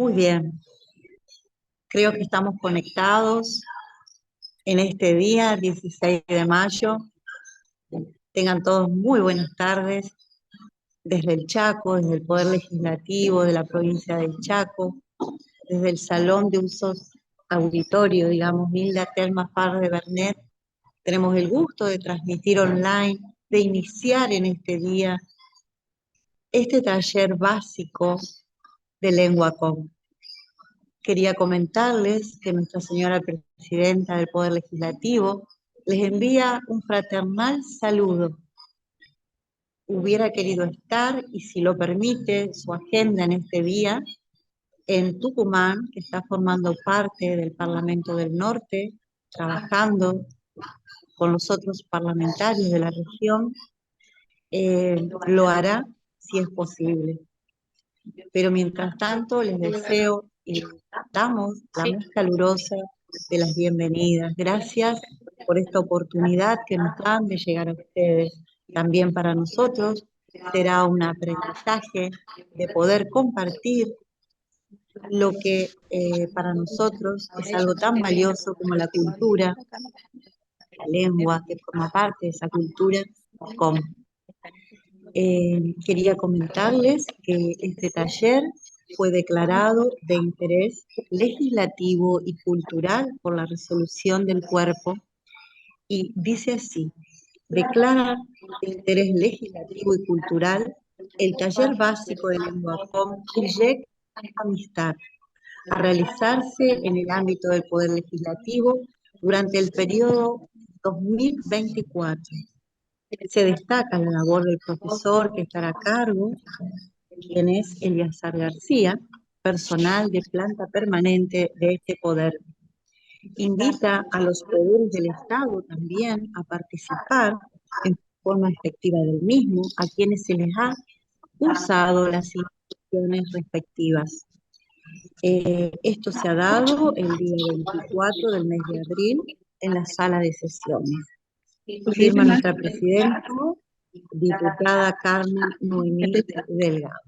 Muy bien, creo que estamos conectados en este día, 16 de mayo. Tengan todos muy buenas tardes desde el Chaco, desde el Poder Legislativo de la provincia del Chaco, desde el Salón de Usos Auditorio, digamos, Hilda Telma Far de Bernet. Tenemos el gusto de transmitir online, de iniciar en este día este taller básico de lengua común. Quería comentarles que Nuestra Señora Presidenta del Poder Legislativo les envía un fraternal saludo. Hubiera querido estar, y si lo permite su agenda en este día, en Tucumán, que está formando parte del Parlamento del Norte, trabajando con los otros parlamentarios de la región, lo hará si es posible. Pero mientras tanto les deseo y damos la más calurosa de las bienvenidas. Gracias por esta oportunidad que nos dan de llegar a ustedes. También para nosotros será un aprendizaje de poder compartir lo que para nosotros es algo tan valioso como la cultura, la lengua, que forma parte de esa cultura común. Quería comentarles que este taller fue declarado de interés legislativo y cultural por la resolución del cuerpo y dice así: declara de interés legislativo y cultural el taller básico de lengua com IJEC Amistad, a realizarse en el ámbito del Poder Legislativo durante el periodo 2024. Se destaca la labor del profesor que estará a cargo, quien es Eliazar García, personal de planta permanente de este poder. Invita a los poderes del Estado también a participar en forma efectiva del mismo, a quienes se les ha usado las instituciones respectivas. Esto se ha dado el día 24 del mes de abril en la sala de sesiones. Firma nuestra presidenta, diputada Carmen Noemí Delgado.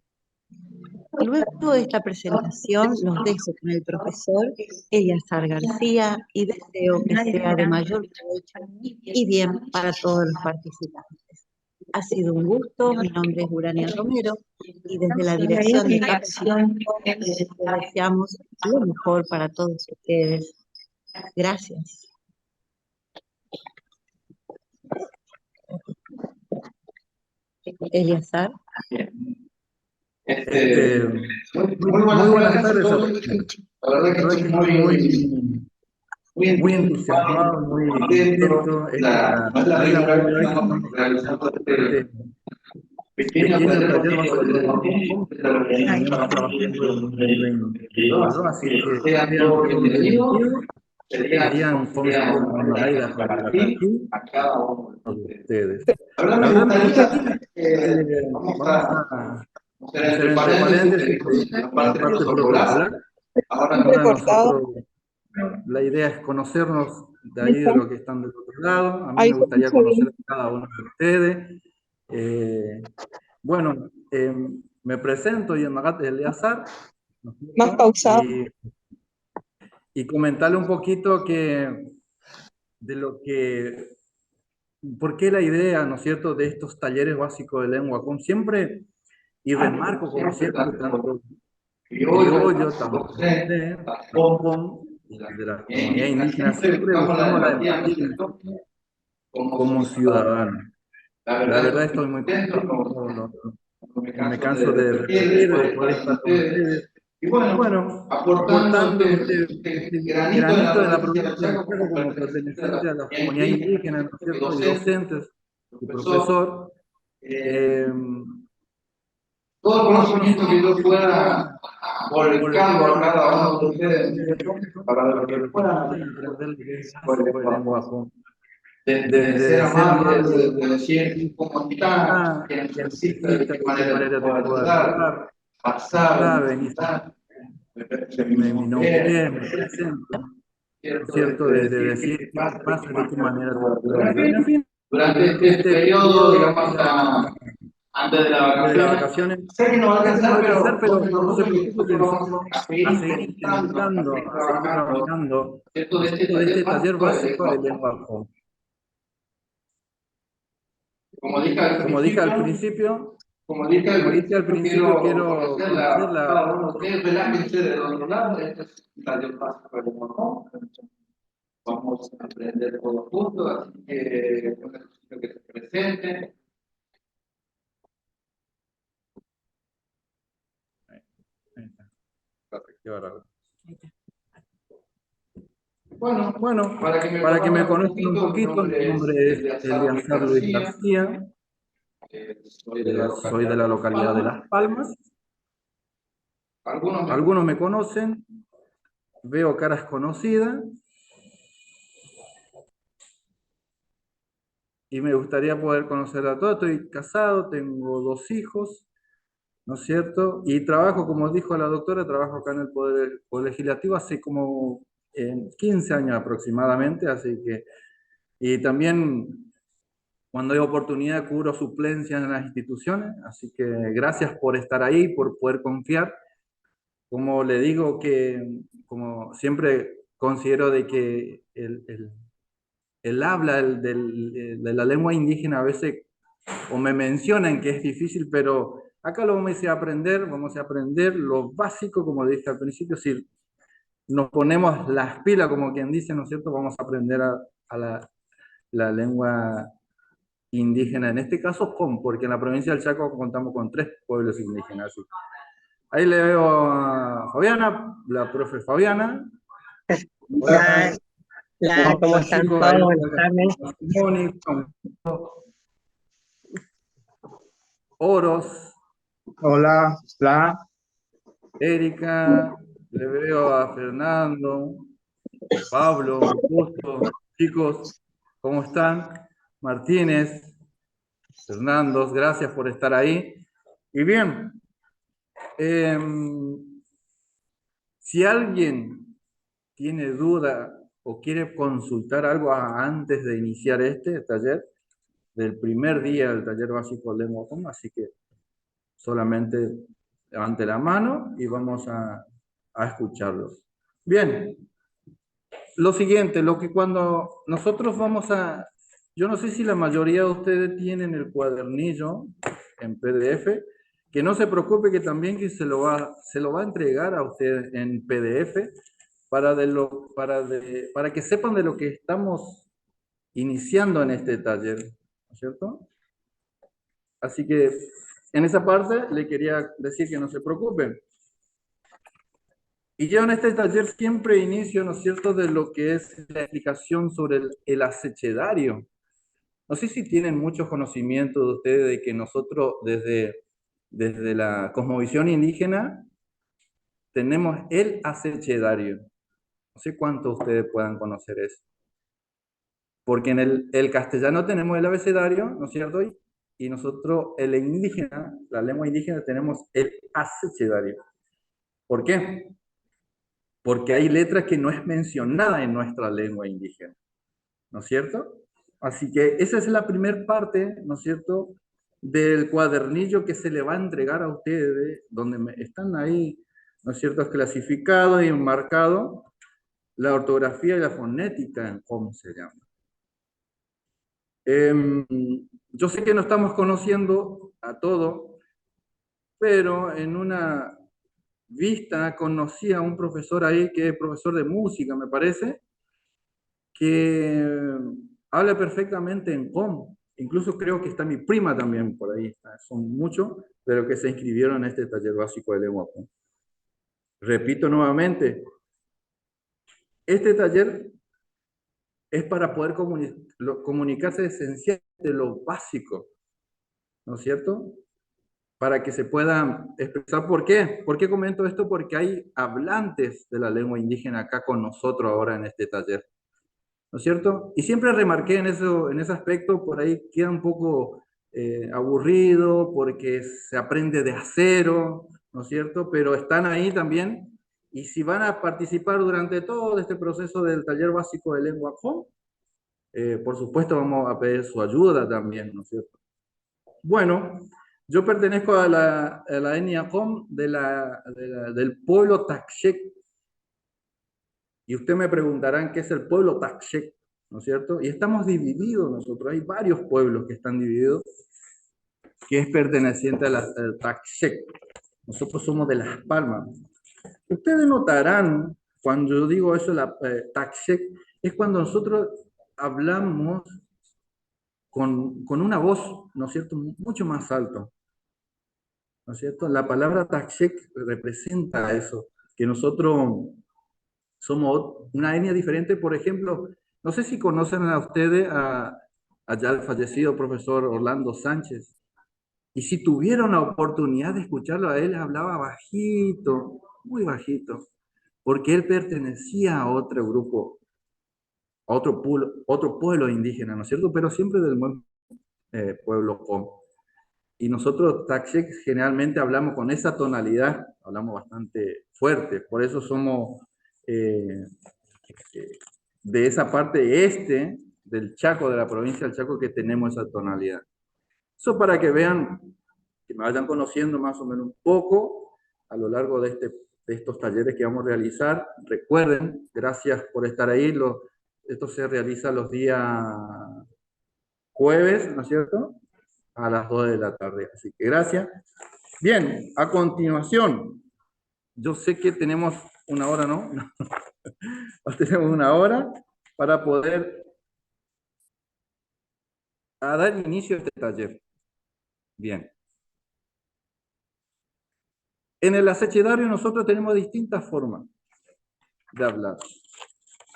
Luego de esta presentación los dejo con el profesor Eliazar García y deseo que sea de mayor provecho y bien para todos los participantes. Ha sido un gusto, mi nombre es Urania Romero y desde la dirección de captación les deseamos lo mejor para todos ustedes. Gracias. Eliazar. Muy buenas tardes a todos. La verdad que estoy muy entusiasmado, muy contento. Es la primera vez que estamos realizando este pequeño taller más sobre el cómo venimos trabajando en 2022, así que sean todos bienvenidos. Serían Adelaida para aquí a cada uno de ustedes. La verdad me gustaría vamos a hacer entre paréntesis la parte protocolar. Ahora nosotros, la idea es conocernos de ahí de lo que están del otro lado. A mí me gustaría conocer a cada uno de ustedes. Bueno, me presento, y Magat Eliazar. Más pausado. Y comentarle un poquito de lo que, por qué la idea, ¿no es cierto?, de estos talleres básicos de lengua com. Siempre, y remarco como siempre, tanto criollo, también com, de la comunidad indígena, siempre buscamos la empatía como ciudadanos. La verdad estoy muy contento, no me canso de repetir, de poder estar con ustedes. Y bueno, aportando este granito de la provincia de Chaco como perteneciente a la comunidad indígena, ¿no es cierto?, y docentes, y profesor, todo el conocimiento que yo pueda volcando a cada uno de ustedes para que puedan aprender sobre lengua com. De ser amable, de decir cómo está, qué necesita, de qué manera te puedo ayudar, pasar, venir, mi nombre, me presento, ¿cierto? De decir qué pasa, de qué manera te puedo ayudar. En fin, durante este periodo, digamos, antes de las vacaciones. Sé que no va a alcanzar, pero no se preocupe que vamos a seguir intentando, a seguir trabajando de este taller básico de lengua común. Como dije al principio, quiero conocer cada uno de ustedes, relájense del otro lado, este es un taller básico de lengua común. Vamos a aprender todos juntos, así que necesito que se presenten. Bueno, para que me conozcan un poquito, mi nombre es Eleazar Luis García, soy de la localidad de Las Palmas. Algunos me conocen, veo caras conocidas, y me gustaría poder conocer a todos. Estoy casado, tengo 2 hijos, ¿no es cierto? Y trabajo, como dijo la doctora, trabajo acá en el Poder Legislativo hace como 15 años aproximadamente, así que, y también cuando hay oportunidad cubro suplencias en las instituciones, así que gracias por estar ahí, por poder confiar. Como le digo que, como siempre considero de que el habla de la lengua indígena a veces o me mencionan que es difícil, pero acá lo vamos a aprender lo básico, como dije al principio, si nos ponemos las pilas, como quien dice, ¿no es cierto?, vamos a aprender a la lengua indígena, en este caso porque en la provincia del Chaco contamos con 3 pueblos indígenas. Así. Ahí le veo a Fabiana, la profe Fabiana. Hola, ¿cómo están chicos, todos? Buenas tardes. Oros. Hola, hola. Erika, le veo a Fernando, Pablo, Justo, chicos, ¿cómo están? Martínez, Fernando, gracias por estar ahí. Y bien, si alguien tiene duda o quiere consultar algo antes de iniciar este taller, del primer día del taller básico de lengua común, así que solamente levante la mano y vamos a escucharlos. Bien, lo siguiente, lo que cuando nosotros vamos a... Yo no sé si la mayoría de ustedes tienen el cuadernillo en PDF, que no se preocupe que también que se lo va a entregar a ustedes en PDF para que sepan de lo que estamos iniciando en este taller, ¿no es cierto? Así que en esa parte le quería decir que no se preocupen. Y yo en este taller siempre inicio, ¿no es cierto?, de lo que es la explicación sobre el acechedario. No sé si tienen mucho conocimiento de ustedes de que nosotros desde la cosmovisión indígena tenemos el acechedario. No sé cuántos de ustedes puedan conocer eso. Porque en el castellano tenemos el abecedario, ¿no es cierto? Y nosotros, el indígena, la lengua indígena, tenemos el acechedario. ¿Por qué? Porque hay letras que no es mencionada en nuestra lengua indígena, ¿no es cierto? Así que esa es la primera parte, ¿no es cierto?, del cuadernillo que se le va a entregar a ustedes, donde están ahí, ¿no es cierto?, clasificado y marcado la ortografía y la fonética en cómo se llama. Yo sé que no estamos conociendo a todo, pero en una vista conocí a un profesor ahí, que es profesor de música, me parece, que habla perfectamente en com. Incluso creo que está mi prima también por ahí. Son muchos de los que se inscribieron en este taller básico de lengua com. Repito nuevamente, este taller es para poder comunicarse esencialmente lo básico, ¿no es cierto?, para que se pueda expresar. ¿Por qué? ¿Por qué comento esto? Porque hay hablantes de la lengua indígena acá con nosotros ahora en este taller, ¿no es cierto? Y siempre remarqué en ese aspecto, por ahí queda un poco aburrido, porque se aprende de a cero, ¿no es cierto? Pero están ahí también, y si van a participar durante todo este proceso del taller básico de lengua com, por supuesto vamos a pedir su ayuda también, ¿no es cierto? Bueno, Yo pertenezco a la etnia Com del pueblo Taxec. Y usted me preguntarán qué es el pueblo Taxec, ¿no es cierto? Y estamos divididos nosotros. Hay varios pueblos que están divididos, que es perteneciente al Taxec. Nosotros somos de Las Palmas. Ustedes notarán, cuando yo digo eso, Taxec, es cuando nosotros hablamos con una voz, ¿no es cierto?, mucho más alto, ¿no es cierto? La palabra Taxec representa eso, que nosotros somos una etnia diferente. Por ejemplo, no sé si conocen a ustedes a ya el fallecido profesor Orlando Sánchez, y si tuvieron la oportunidad de escucharlo a él, hablaba bajito, muy bajito, porque él pertenecía a otro grupo, a otro pueblo indígena, ¿no es cierto? Pero siempre del mismo pueblo Com. Y nosotros, Taxec, generalmente hablamos con esa tonalidad, hablamos bastante fuerte, por eso somos eh, de esa parte este del Chaco, de la provincia del Chaco, que tenemos esa tonalidad. Eso para que vean, que me vayan conociendo más o menos un poco a lo largo de estos talleres que vamos a realizar. Recuerden, gracias por estar ahí, esto se realiza los días jueves, ¿no es cierto?, a las 2 de la tarde. Así que gracias. Bien, a continuación, yo sé que tenemos una hora, ¿no? Tenemos una hora para poder dar inicio a este taller. Bien. En el acechadario nosotros tenemos distintas formas de hablar.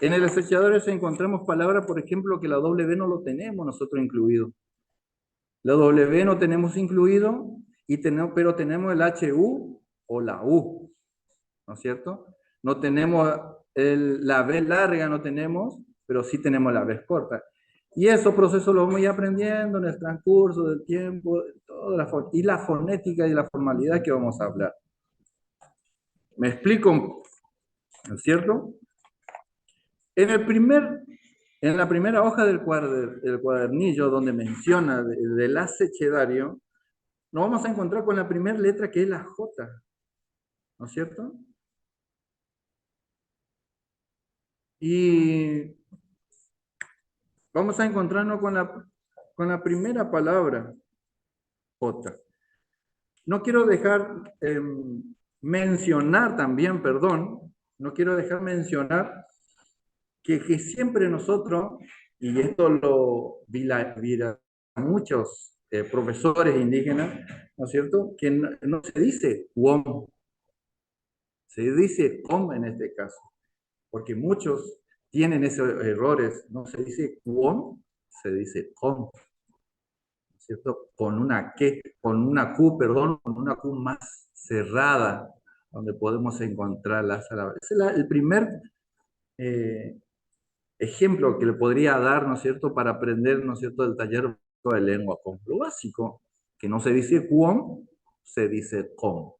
En el acechadario encontramos palabras, por ejemplo, que la W no lo tenemos nosotros incluido. La W no tenemos incluido, pero tenemos el HU o la U, ¿no es cierto? No tenemos la B larga, no tenemos, pero sí tenemos la B corta. Y esos procesos los vamos a ir aprendiendo en el transcurso del tiempo, y la fonética y la formalidad que vamos a hablar. ¿Me explico? ¿No es cierto? En la primera hoja del cuadernillo donde menciona del acechedario, nos vamos a encontrar con la primera letra, que es la J, ¿no es cierto? Y vamos a encontrarnos con la primera palabra, J. No quiero dejar mencionar también, perdón, no quiero dejar mencionar que siempre nosotros, y esto lo vi muchos profesores indígenas, ¿no es cierto?, que no se dice WOM, se dice OM en este caso, porque muchos tienen esos errores. No se dice WOM, se dice OM, ¿cierto? Con una Q, perdón, con una Q más cerrada, donde podemos encontrar las palabras. Ese es el primer eh, ejemplo que le podría dar, ¿no es cierto?, para aprender, ¿no es cierto?, del taller de lengua con lo básico, que no se dice QOM, se dice COM.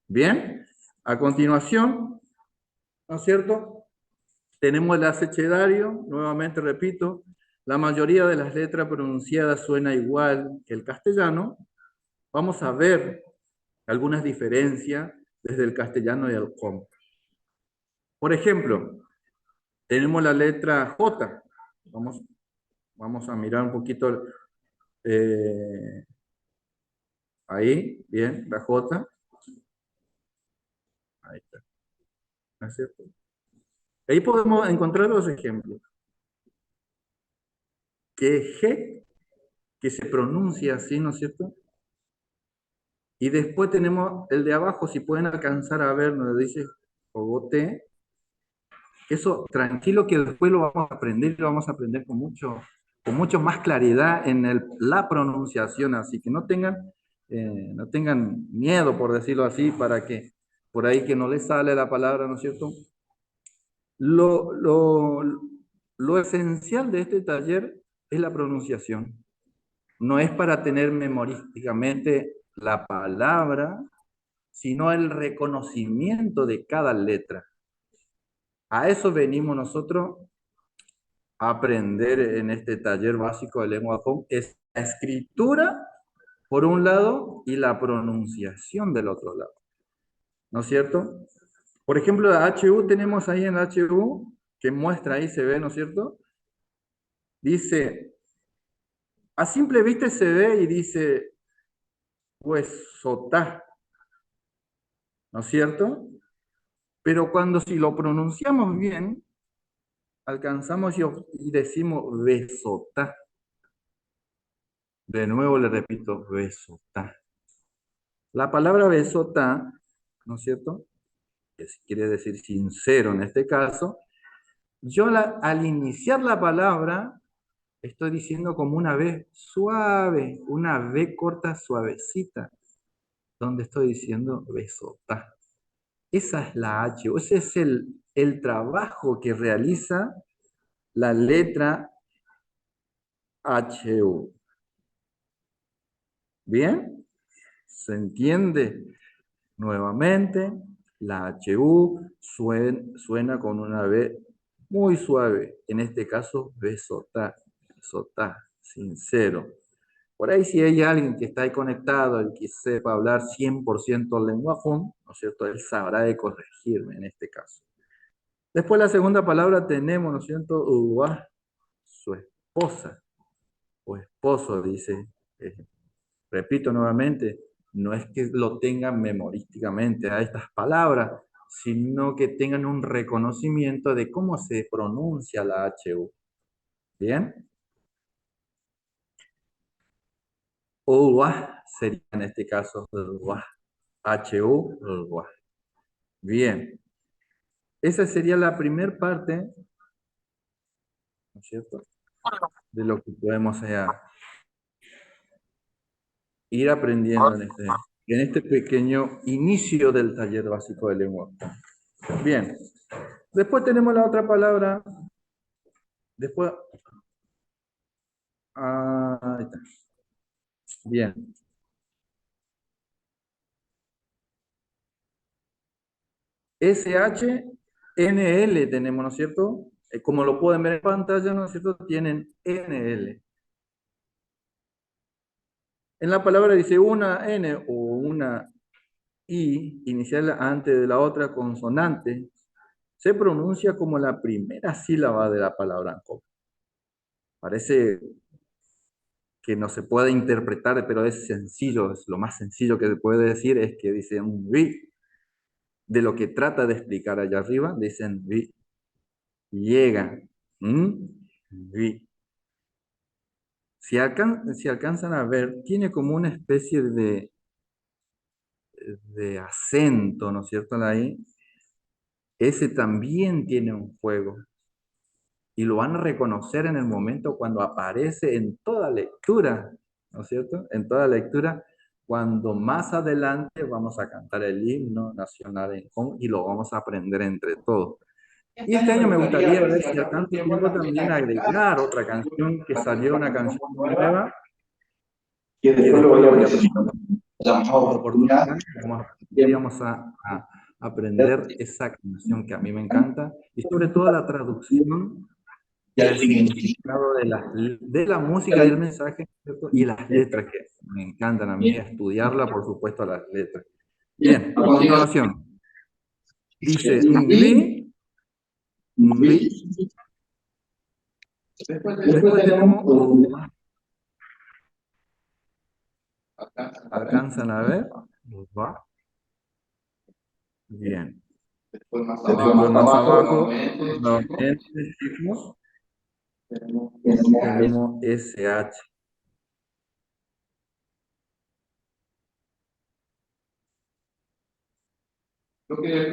Bien, a continuación, ¿no es cierto?, tenemos el acechedario, nuevamente repito, la mayoría de las letras pronunciadas suena igual que el castellano. Vamos a ver algunas diferencias desde el castellano y el COM. Por ejemplo, tenemos la letra J. Vamos a mirar un poquito ahí, bien, la J. Ahí está. ¿No es cierto? Ahí podemos encontrar dos ejemplos. Que G, que se pronuncia así, ¿no es cierto? Y después tenemos el de abajo, si pueden alcanzar a ver, donde dice Jogote. Eso, tranquilo, que después lo vamos a aprender, y lo vamos a aprender con mucho más claridad en la pronunciación, así que no tengan miedo, por decirlo así, para que por ahí que no les sale la palabra, ¿no es cierto? Lo esencial de este taller es la pronunciación. No es para tener memorísticamente la palabra, sino el reconocimiento de cada letra. A eso venimos nosotros a aprender en este taller básico de lengua com, es la escritura por un lado y la pronunciación del otro lado, ¿no es cierto? Por ejemplo, HU tenemos ahí en HU, que muestra ahí, se ve, ¿no es cierto? Dice, a simple vista se ve y dice, huesotá, ¿no es cierto? Pero cuando si lo pronunciamos bien, alcanzamos y decimos besotá. De nuevo le repito, besotá. La palabra besotá, ¿no es cierto? Que quiere decir sincero en este caso, yo al iniciar la palabra estoy diciendo como una V suave, una V corta suavecita, donde estoy diciendo besotá. Esa es la H, ese es el trabajo que realiza la letra HU. ¿Bien? ¿Se entiende? Nuevamente, la HU suena con una B muy suave, en este caso besotá, besotá, sincero. Por ahí si hay alguien que está ahí conectado y que sepa hablar 100% el lenguaje, ¿no es cierto? Él sabrá de corregirme en este caso. Después la segunda palabra tenemos, ¿no es cierto? Uah, su esposa o esposo, dice. Eh, repito nuevamente, no es que lo tengan memorísticamente a estas palabras, sino que tengan un reconocimiento de cómo se pronuncia la HU. ¿Bien? Uah sería en este caso uah. HU, uah. Bien. Esa sería la primera parte, ¿no es cierto? De lo que podemos ir aprendiendo en este pequeño inicio del taller básico de lengua. Bien. Después tenemos la otra palabra. Después. Ahí está. Bien. SHNL tenemos, ¿no es cierto? Como lo pueden ver en pantalla, ¿no es cierto? Tienen NL. En la palabra dice una N o una I inicial antes de la otra consonante. Se pronuncia como la primera sílaba de la palabra en común. Parece que no se puede interpretar, pero es sencillo, es lo más sencillo que se puede decir, es que dicen vi. De lo que trata de explicar allá arriba, dicen vi. Llega. Vi. Si alcanzan a ver, tiene como una especie de acento, ¿no es cierto? Ahí. Ese también tiene un juego. Y lo van a reconocer en el momento cuando aparece en toda lectura, ¿no es cierto? En toda lectura, cuando más adelante vamos a cantar el himno nacional en Hong y lo vamos a aprender entre todos. Y este año me gustaría ver si alcanzo tiempo también a agregar otra canción que salió, una canción nueva, que después lo voy a presentar. Vamos a aprender esa canción que a mí me encanta y sobre todo la traducción y el significado de la música y el mensaje, ¿cierto? Y las letras que me encantan a mí, estudiarla, por supuesto, las letras. Bien, a continuación. Dice, Ngri, Ngri. Después tenemos, ¿alcanzan a ver? ¿Va? Bien. Después más abajo, nuevamente decimos, tenemos SH. Lo que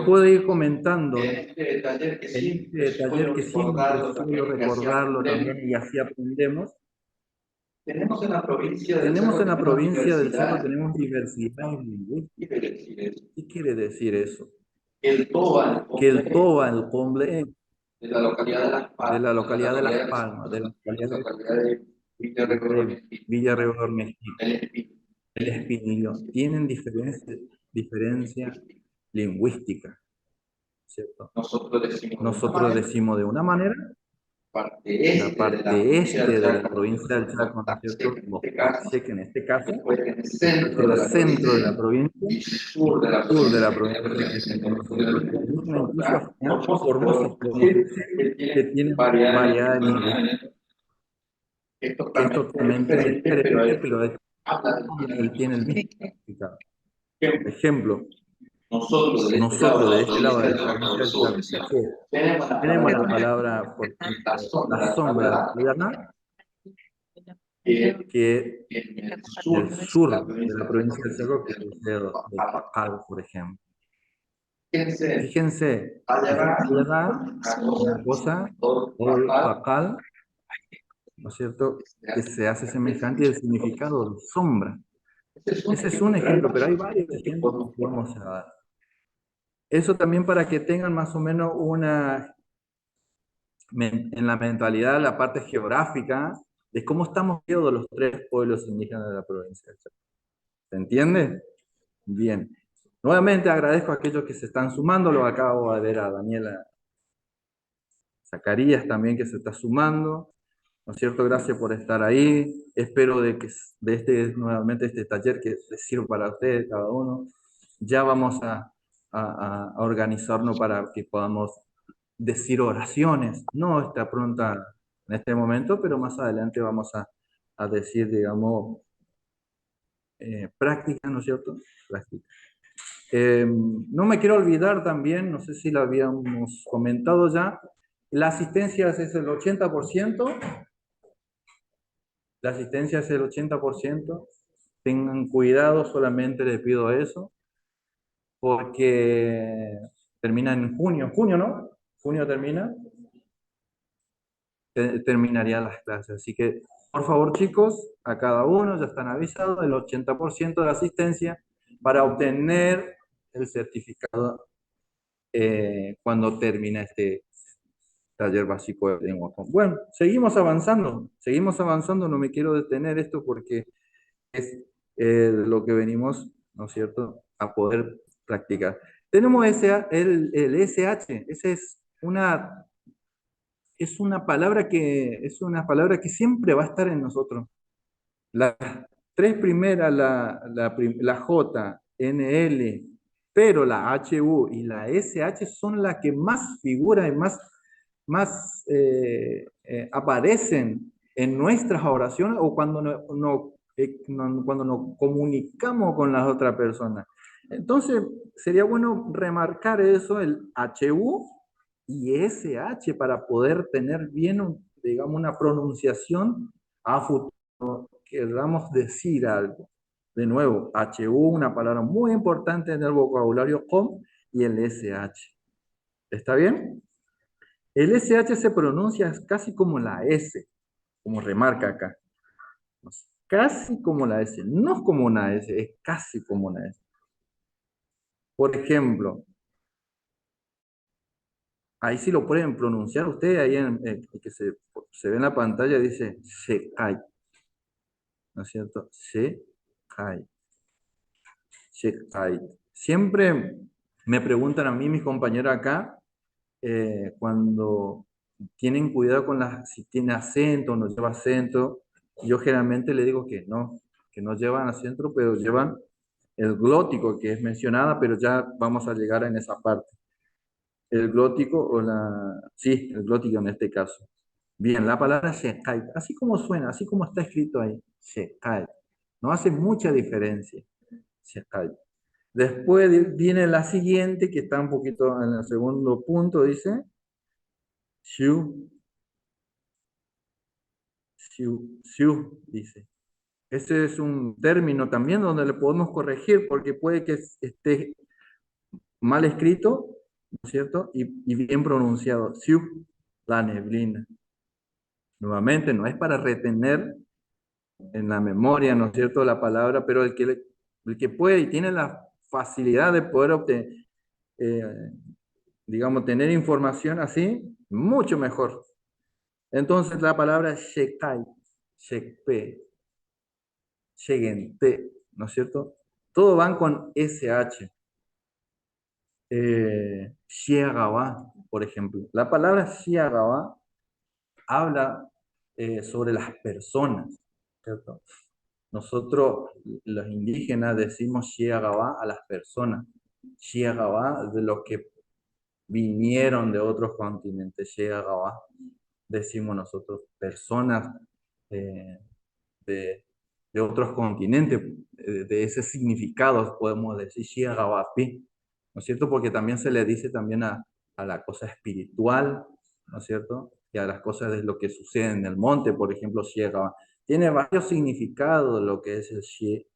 puede ir comentando en este taller que siempre suelo recordarlo también y así aprendemos. Tenemos en la provincia del Cerro tenemos diversidad lingüística. ¿Qué quiere decir eso? Que el Toba, el Comble, de la localidad de Las Palmas, de la localidad de Villa Rebordor Mezquita, el Espinillo, tienen diferencia lingüística, ¿cierto? Nosotros decimos de una manera la parte este de la provincia del Chaco, ¿no es cierto? Los Pache, que en este caso es el centro de la provincia, y sur de la provincia que tenemos nosotros, que incluso al final Formosa, podemos decir, que tiene variedad lingüística, que es totalmente diferente, pero él tiene el mismo significado. Por ejemplo, nosotros de este lado de la provincia del Chaco tenemos la palabra, por ejemplo, la sombra, ¿verdad? Que en el sur de la provincia del Chaco, que es el cerro del Pacal, por ejemplo. Fíjense, Ayará, una cosa, o el Pacal, ¿no es cierto?, que se hace semejante al significado de sombra. Ese es un ejemplo, pero hay varios ejemplos que vamos a dar. Eso también para que tengan más o menos una, en la mentalidad, la parte geográfica, de cómo estamos viendo los tres pueblos indígenas de la provincia del Chaco. ¿Se entiende? Bien. Nuevamente agradezco a aquellos que se están sumando, lo acabo de ver a Daniela Zacarías también que se está sumando, ¿no es cierto? Gracias por estar ahí. Espero de que nuevamente este taller que les sirva para ustedes, cada uno. Ya vamos a organizarnos para que podamos decir oraciones. No está pronta en este momento, pero más adelante vamos a decir, digamos, práctica, ¿no es cierto? Práctica. No me quiero olvidar también, no sé si lo habíamos comentado ya, la asistencia es el 80%, la asistencia es el 80%, tengan cuidado, solamente les pido eso, porque termina en junio, ¿no? Junio termina, terminaría las clases, así que por favor chicos, a cada uno ya están avisados, el 80% de asistencia para obtener el certificado cuando termina este taller básico de lengua. Bueno, seguimos avanzando, no me quiero detener esto porque es lo que venimos, ¿no es cierto?, a poder practicar. Tenemos el SH, esa es una palabra que siempre va a estar en nosotros. Las tres primeras, la J, NL, pero la HU y la SH son las que más figuran y más aparecen en nuestras oraciones o cuando nos comunicamos con las otras personas. Entonces, sería bueno remarcar eso, el HU y SH, para poder tener bien, digamos, una pronunciación a futuro, queramos decir algo. De nuevo, HU, una palabra muy importante en el vocabulario com, y el SH. ¿Está bien? El SH se pronuncia casi como la S, como remarca acá. Casi como la S, no es como una S, es casi como una S. Por ejemplo, ahí sí lo pueden pronunciar ustedes, ahí que se ve en la pantalla, dice Sekai, ¿no es cierto? Sekai. Sekai. Siempre me preguntan a mí, mis compañeros acá, cuando tienen cuidado con si tiene acento o no lleva acento, yo generalmente le digo que no llevan acento, pero llevan el glótico que es mencionada, pero ya vamos a llegar en esa parte. El glótico sí, el glótico en este caso. Bien, la palabra shekai, así como suena, así como está escrito ahí, shekai, no hace mucha diferencia, shekai. Después viene la siguiente, que está un poquito en el segundo punto, dice, Xiu, Xiu, dice. Ese es un término también donde le podemos corregir porque puede que esté mal escrito, ¿no es cierto? Y bien pronunciado. Xiu, la neblina. Nuevamente, no es para retener en la memoria, ¿no es cierto?, la palabra, pero el que puede y tiene la facilidad de poder obtener, digamos, tener información así, mucho mejor. Entonces la palabra shekai, shekpe, shegente, ¿no es cierto? Todo van con SH. Shiagawa, por ejemplo. La palabra Shiagawa, habla sobre las personas, ¿cierto? Nosotros, los indígenas, decimos Shiagabá a las personas, Shiagabá de los que vinieron de otros continentes, Shiagabá, decimos nosotros, personas eh, de, de otros continentes, de ese significado podemos decir Shiagabapi, ¿no es cierto? Porque también se le dice también a la cosa espiritual, ¿no es cierto? Y a las cosas de lo que sucede en el monte, por ejemplo, Shiagaba. Tiene varios significados lo que es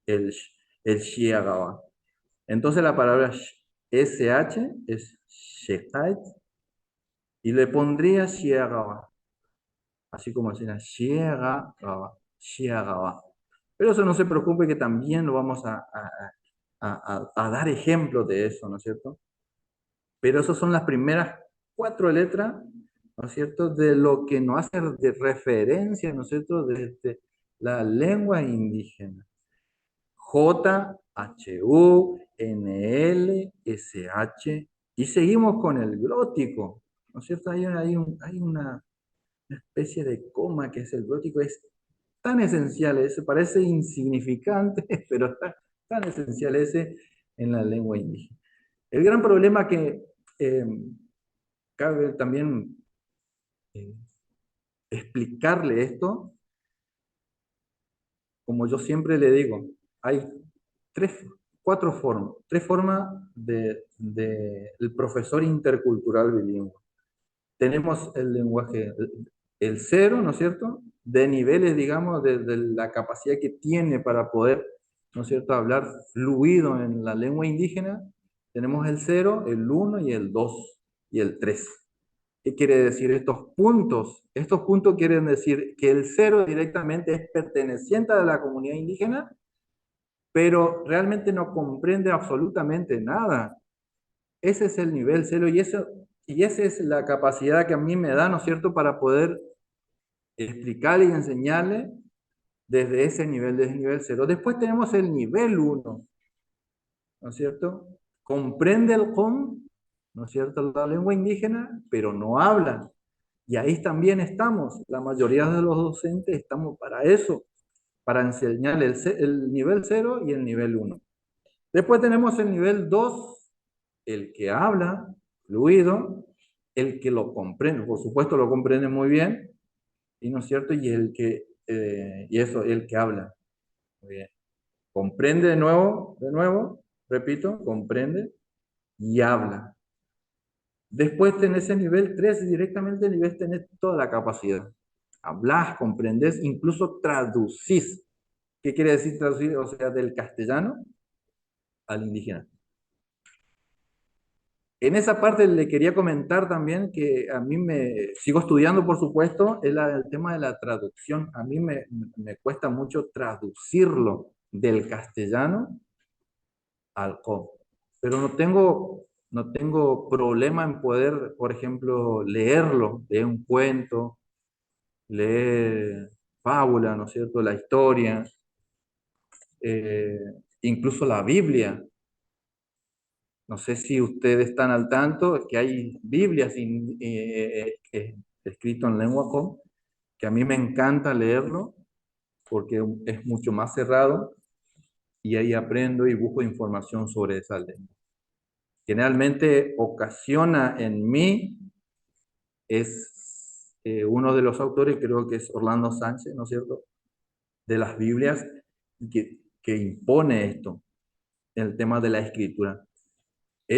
el Shiagaba. Entonces la palabra SH es Shekait y le pondría Shiagaba, así como decía Shiagaba, Shiagaba. Pero eso no se preocupe que también lo vamos a dar ejemplos de eso, ¿no es cierto? Pero esas son las primeras 4 letras, ¿no es cierto?, de lo que nos hace de referencia, ¿no es cierto?, desde la lengua indígena. J, H, U, N, L, S, H, y seguimos con el glótico, ¿no es cierto? Hay una especie de coma que es el glótico, es tan esencial, ese parece insignificante, pero está tan esencial ese en la lengua indígena. El gran problema que eh, cabe también eh, explicarle esto, como yo siempre le digo, hay tres formas el profesor intercultural bilingüe. Tenemos el lenguaje, el cero, ¿no es cierto? De niveles, digamos, de la capacidad que tiene para poder, ¿no es cierto?, hablar fluido en la lengua indígena. Tenemos el cero, el uno y el 2 y el 3. ¿Qué quiere decir estos puntos? Estos puntos quieren decir que el cero directamente es perteneciente a la comunidad indígena, pero realmente no comprende absolutamente nada. Ese es el nivel cero y esa es la capacidad que a mí me da, ¿no es cierto?, para poder explicarle y enseñarle desde ese nivel cero. Después tenemos el nivel 1, ¿no es cierto? Comprende el com, ¿no es cierto?, la lengua indígena, pero no habla. Y ahí también estamos, la mayoría de los docentes estamos para eso, para enseñar el nivel 0 y el nivel 1. Después tenemos el nivel 2, el que habla fluido, el que lo comprende, por supuesto lo comprende muy bien, ¿y no es cierto? Y el que habla. Muy bien. Comprende de nuevo, repito, comprende y habla. Después tenés el nivel 3 y directamente el nivel tenés toda la capacidad. Hablás, comprendés, incluso traducís. ¿Qué quiere decir traducir? O sea, del castellano al indígena. En esa parte le quería comentar también que a mí sigo estudiando, por supuesto, el tema de la traducción. A mí me cuesta mucho traducirlo del castellano al com. Pero no tengo problema en poder, por ejemplo, leerlo, leer un cuento, leer fábula, ¿no es cierto?, la historia, eh, incluso la Biblia. No sé si ustedes están al tanto que hay Biblias escritas en lengua com, que a mí me encanta leerlo porque es mucho más cerrado y ahí aprendo y busco información sobre esa lengua. Generalmente ocasiona en mí, es uno de los autores, creo que es Orlando Sánchez, ¿no es cierto?, de las Biblias, que impone esto, el tema de la escritura.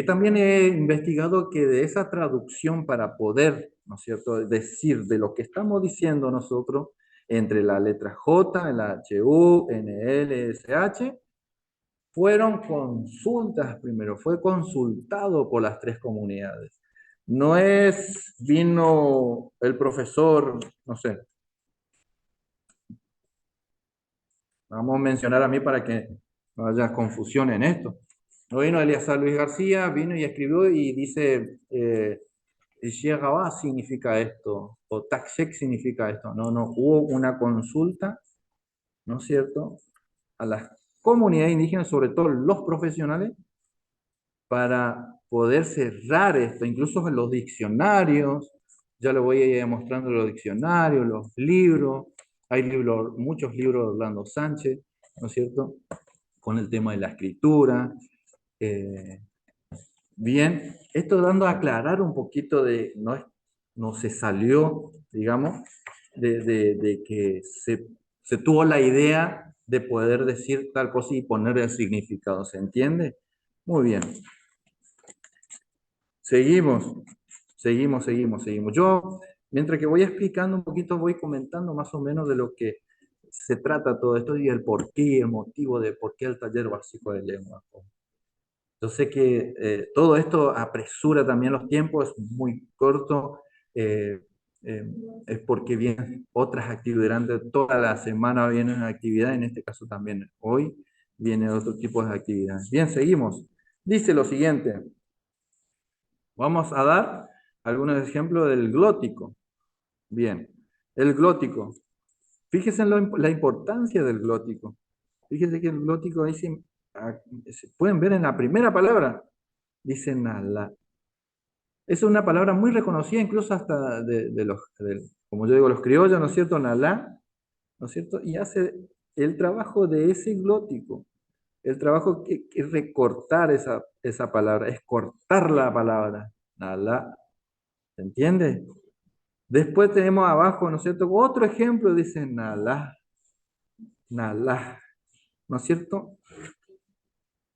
También he investigado que de esa traducción para poder, ¿no es cierto?, decir de lo que estamos diciendo nosotros entre la letra J, la H, U, N, L, S, H, fueron consultas primero, fue consultado por las tres comunidades. No vino el profesor, no sé, vamos a mencionar a mí para que no haya confusión en esto. No vino Eleazar Luis García, vino y escribió y dice, Shegabá significa esto, o Taxek significa esto. No, hubo una consulta, ¿no es cierto?, a las comunidades indígenas, sobre todo los profesionales, para poder cerrar esto, incluso en los diccionarios, Ya lo voy a ir mostrando los diccionarios, los libros. Hay libros, muchos libros de Orlando Sánchez, ¿no es cierto? Con el tema de la escritura. Bien, esto dando a aclarar un poquito de, no se salió, digamos, de que se tuvo la idea de poder decir tal cosa y poner el significado, ¿se entiende? Muy bien. Seguimos. Yo, mientras que voy explicando un poquito, voy comentando más o menos de lo que se trata todo esto y el porqué, el motivo de por qué el taller básico de lengua. Yo sé que todo esto apresura también los tiempos, es muy corto, eh, eh, es porque vienen otras actividades, durante toda la semana vienen actividades, en este caso también hoy vienen otro tipo de actividades. Bien, seguimos. Dice lo siguiente, vamos a dar algunos ejemplos del glótico. Bien, el glótico. Fíjense en la importancia del glótico. Fíjense que el glótico dice, se pueden ver en la primera palabra, dice nala. Es una palabra muy reconocida incluso hasta como yo digo, los criollos, ¿no es cierto? Nalá, ¿no es cierto? Y hace el trabajo de ese glótico, el trabajo que es recortar esa palabra, es cortar la palabra, nalá, ¿se entiende? Después tenemos abajo, ¿no es cierto? Otro ejemplo dice nalá, nalá, ¿no es cierto?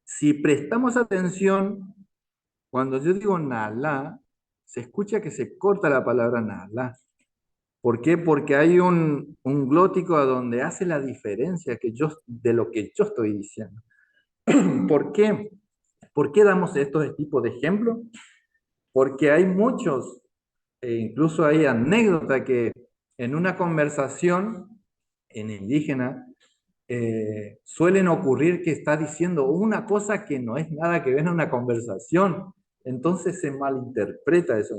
Si prestamos atención, cuando yo digo nalá, se escucha que se corta la palabra nalá. ¿Por qué? Porque hay un glótico a donde hace la diferencia de lo que yo estoy diciendo. ¿Por qué? ¿Por qué damos estos tipos de ejemplos? Porque hay muchos, incluso hay anécdotas que en una conversación en indígena suelen ocurrir que está diciendo una cosa que no es nada que ver en una conversación. Entonces se malinterpreta eso.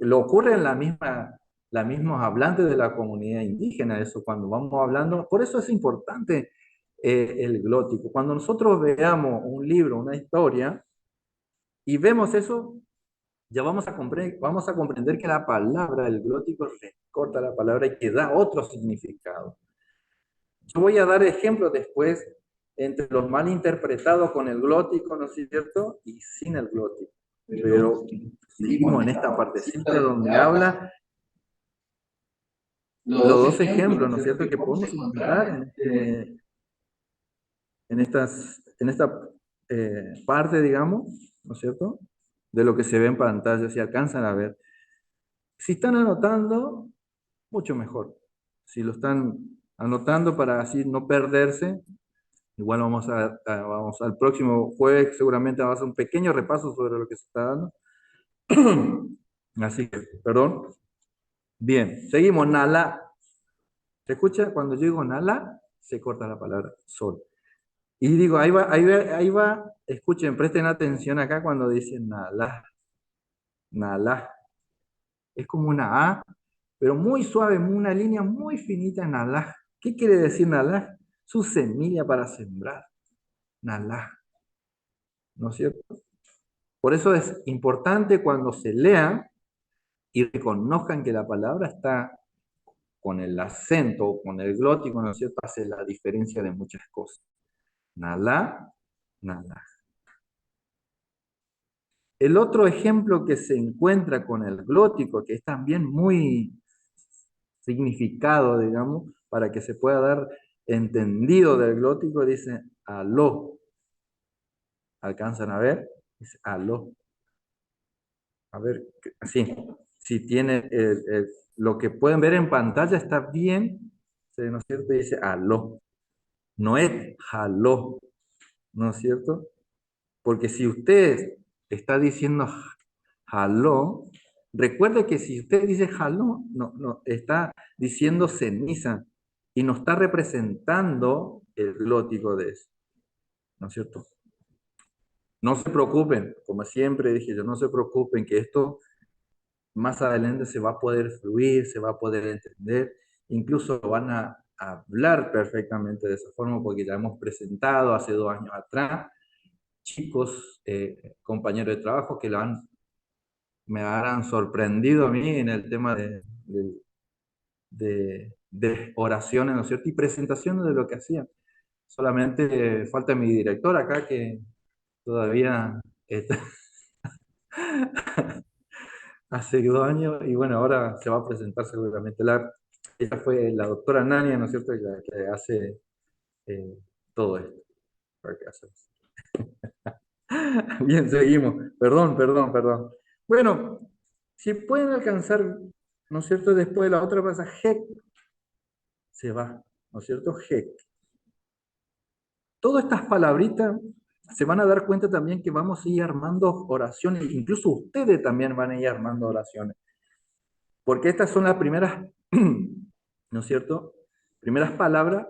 Lo ocurre en la mismos hablantes de la comunidad indígena, eso cuando vamos hablando. Por eso es importante el glótico. Cuando nosotros veamos un libro, una historia, y vemos eso, ya vamos a comprender que la palabra, el glótico, recorta la palabra y que da otro significado. Yo voy a dar ejemplos después entre los mal interpretados con el glótico, ¿no es cierto? Y sin el glótico. Pero seguimos en esta partecita donde habla los dos ejemplos, ¿no es cierto? Que podemos encontrar en esta parte, digamos, ¿no es cierto? De lo que se ve en pantalla, si alcanzan a ver. Si están anotando, mucho mejor. Si lo están anotando para así no perderse, igual vamos al próximo jueves, seguramente vamos a hacer un pequeño repaso sobre lo que se está dando. Así que, perdón. Bien, seguimos. Nala. ¿Se escucha? Cuando yo digo nala, se corta la palabra sol. Y digo, ahí va. Escuchen, presten atención acá cuando dicen nala. Nala. Es como una A, pero muy suave, una línea muy finita en nala. ¿Qué quiere decir nala? Su semilla para sembrar. Nala. ¿No es cierto? Por eso es importante cuando se lea y reconozcan que la palabra está con el acento o con el glótico, ¿no es cierto? Hace la diferencia de muchas cosas. Nala, nala. El otro ejemplo que se encuentra con el glótico, que es también muy significado, digamos, para que se pueda dar entendido del glótico, dice aló. ¿Alcanzan a ver? Dice aló. A ver, así. Si tiene lo que pueden ver en pantalla está bien, ¿no es cierto? Dice aló. No es jaló, ¿no es cierto? Porque si usted está diciendo jaló, recuerde que si usted dice jaló, no, está diciendo ceniza y no está representando el glótico de eso, ¿no es cierto? No se preocupen, como siempre dije yo, no se preocupen que esto más adelante se va a poder fluir, se va a poder entender, incluso van a hablar perfectamente de esa forma porque ya hemos presentado hace 2 años atrás chicos, compañeros de trabajo que lo han me habrán sorprendido a mí en el tema de oraciones, ¿no es cierto? Y presentaciones de lo que hacían. Solamente falta mi director acá que todavía está hace 2 años y bueno, ahora se va a presentar seguramente. Ella fue la doctora Nania, ¿no es cierto? La que hace eh, todo esto. Para que haces. Bien, seguimos. Perdón, perdón, perdón. Bueno, si pueden alcanzar, ¿no es cierto? Después de la otra pasa, Hek se va, ¿no es cierto? Hek. Todas estas palabritas se van a dar cuenta también que vamos a ir armando oraciones, incluso ustedes también van a ir armando oraciones, porque estas son las primeras, ¿no es cierto? Primeras palabras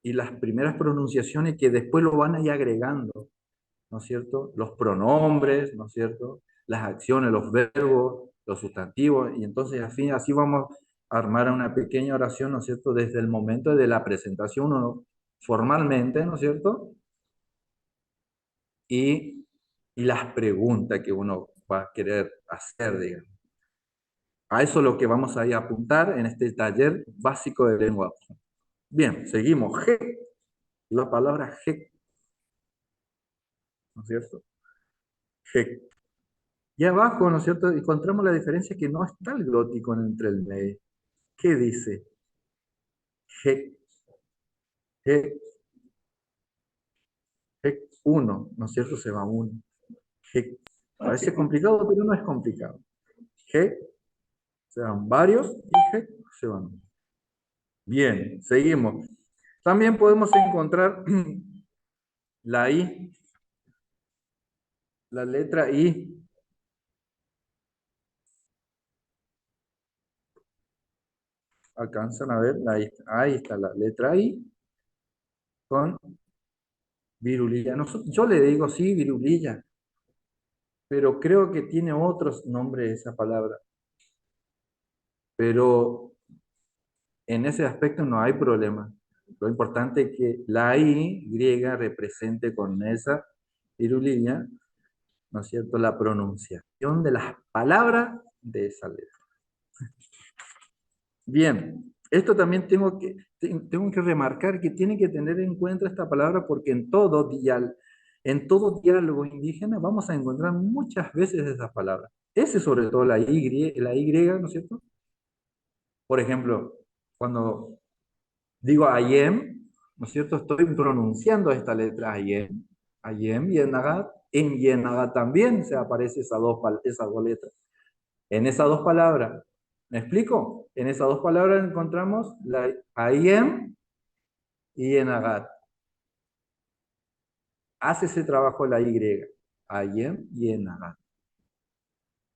y las primeras pronunciaciones que después lo van a ir agregando, ¿no es cierto? Los pronombres, ¿no es cierto? Las acciones, los verbos, los sustantivos, y entonces así vamos a armar una pequeña oración, ¿no es cierto? Desde el momento de la presentación, uno, formalmente, ¿no es cierto? Y las preguntas que uno va a querer hacer, digamos. A eso es lo que vamos a ir a apuntar en este taller básico de lengua. Bien, seguimos. G, la palabra G, ¿no es cierto? G. Y abajo, ¿no es cierto? Encontramos la diferencia que no está el glótico entre el medio. ¿Qué dice? G, G, G, 1, ¿no es cierto? Se va 1. G. Parece complicado, pero no es complicado. G, se van varios y G, se van 1. Bien, seguimos. También podemos encontrar la I, la letra I. Alcanzan a ver, ahí está la letra I con virulilla. Yo le digo sí, virulilla, pero creo que tiene otros nombres esa palabra. Pero en ese aspecto no hay problema. Lo importante es que la I griega represente con esa virulilla, ¿no es cierto?, la pronunciación de las palabras de esa letra. Bien, esto también tengo que remarcar que tienen que tener en cuenta esta palabra porque en todo diálogo indígena vamos a encontrar muchas veces esas palabras. Ese sobre todo la Y, ¿no es cierto? Por ejemplo, cuando digo ayem, ¿no es cierto? Estoy pronunciando esta letra ayem. Ayem, yenagat. En yenagat también se aparecen esas dos letras. En esas dos palabras. ¿Me explico? En esas dos palabras encontramos la ayem y yenagat. Hace ese trabajo la Y. Ayem y yenagat.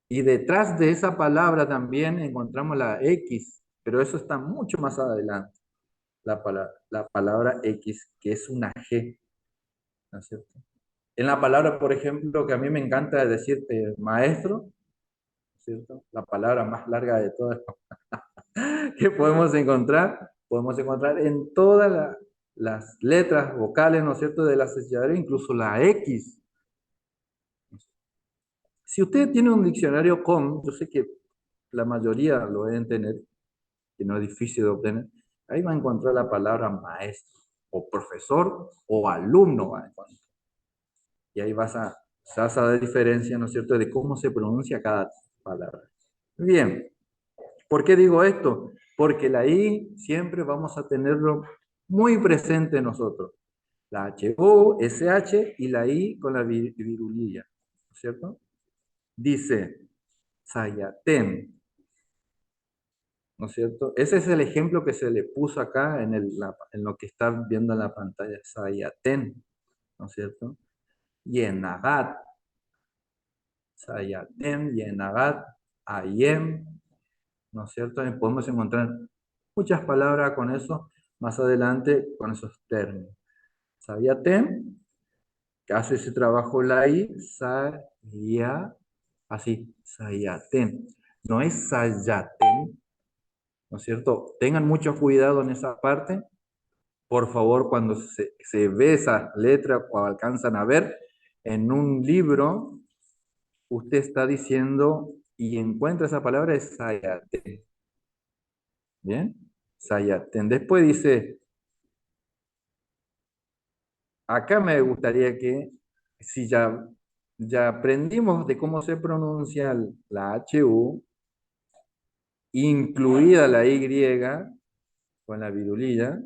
Y detrás de esa palabra también encontramos la X, pero eso está mucho más adelante. La palabra X, que es una G, ¿no es cierto? En la palabra, por ejemplo, que a mí me encanta decir maestro, ¿no es cierto? La palabra más larga de todas que podemos encontrar en todas las letras vocales, ¿no es cierto?, de la sociedad, incluso la X. Si usted tiene un diccionario com, yo sé que la mayoría lo deben tener, que no es difícil de obtener, ahí va a encontrar la palabra maestro, o profesor, o alumno va a encontrar. Y ahí se vas a dar diferencia, ¿no es cierto?, de cómo se pronuncia cada palabra. Bien, ¿por qué digo esto? Porque la I siempre vamos a tenerlo muy presente en nosotros. La H-O, S-H y la I con la virulilla, ¿no es cierto? Dice, Sayaten, ¿no es cierto? Ese es el ejemplo que se le puso acá en lo que están viendo en la pantalla, Sayaten, ¿no es cierto? Yenagat, Sayaten, Yenagat, Ayem, ¿no es cierto? Y podemos encontrar muchas palabras con eso más adelante con esos términos. Sayaten, que hace ese trabajo la I, Saya, así, Sayaten. No es Sayaten, ¿no es cierto? Tengan mucho cuidado en esa parte. Por favor, cuando se ve esa letra o alcanzan a ver en un libro, usted está diciendo y encuentra esa palabra es sayaten. ¿Bien? Sayaten. Después dice, acá me gustaría que, si ya aprendimos de cómo se pronuncia la HU, incluida la Y con la virulilla,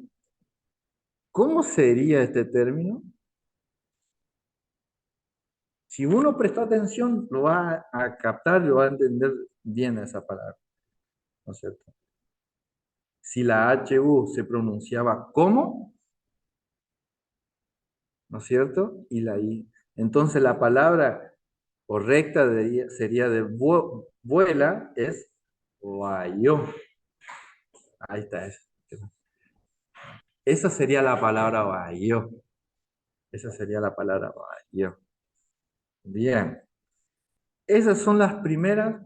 ¿cómo sería este término? Si uno presta atención, lo va a captar, lo va a entender bien esa palabra, ¿no es cierto? Si la HU se pronunciaba como, ¿no es cierto? Y la I. Entonces la palabra correcta sería de vuela, es guayo. Ahí está. Esa sería la palabra guayo. Esa sería la palabra guayo. Bien. Esas son las primeras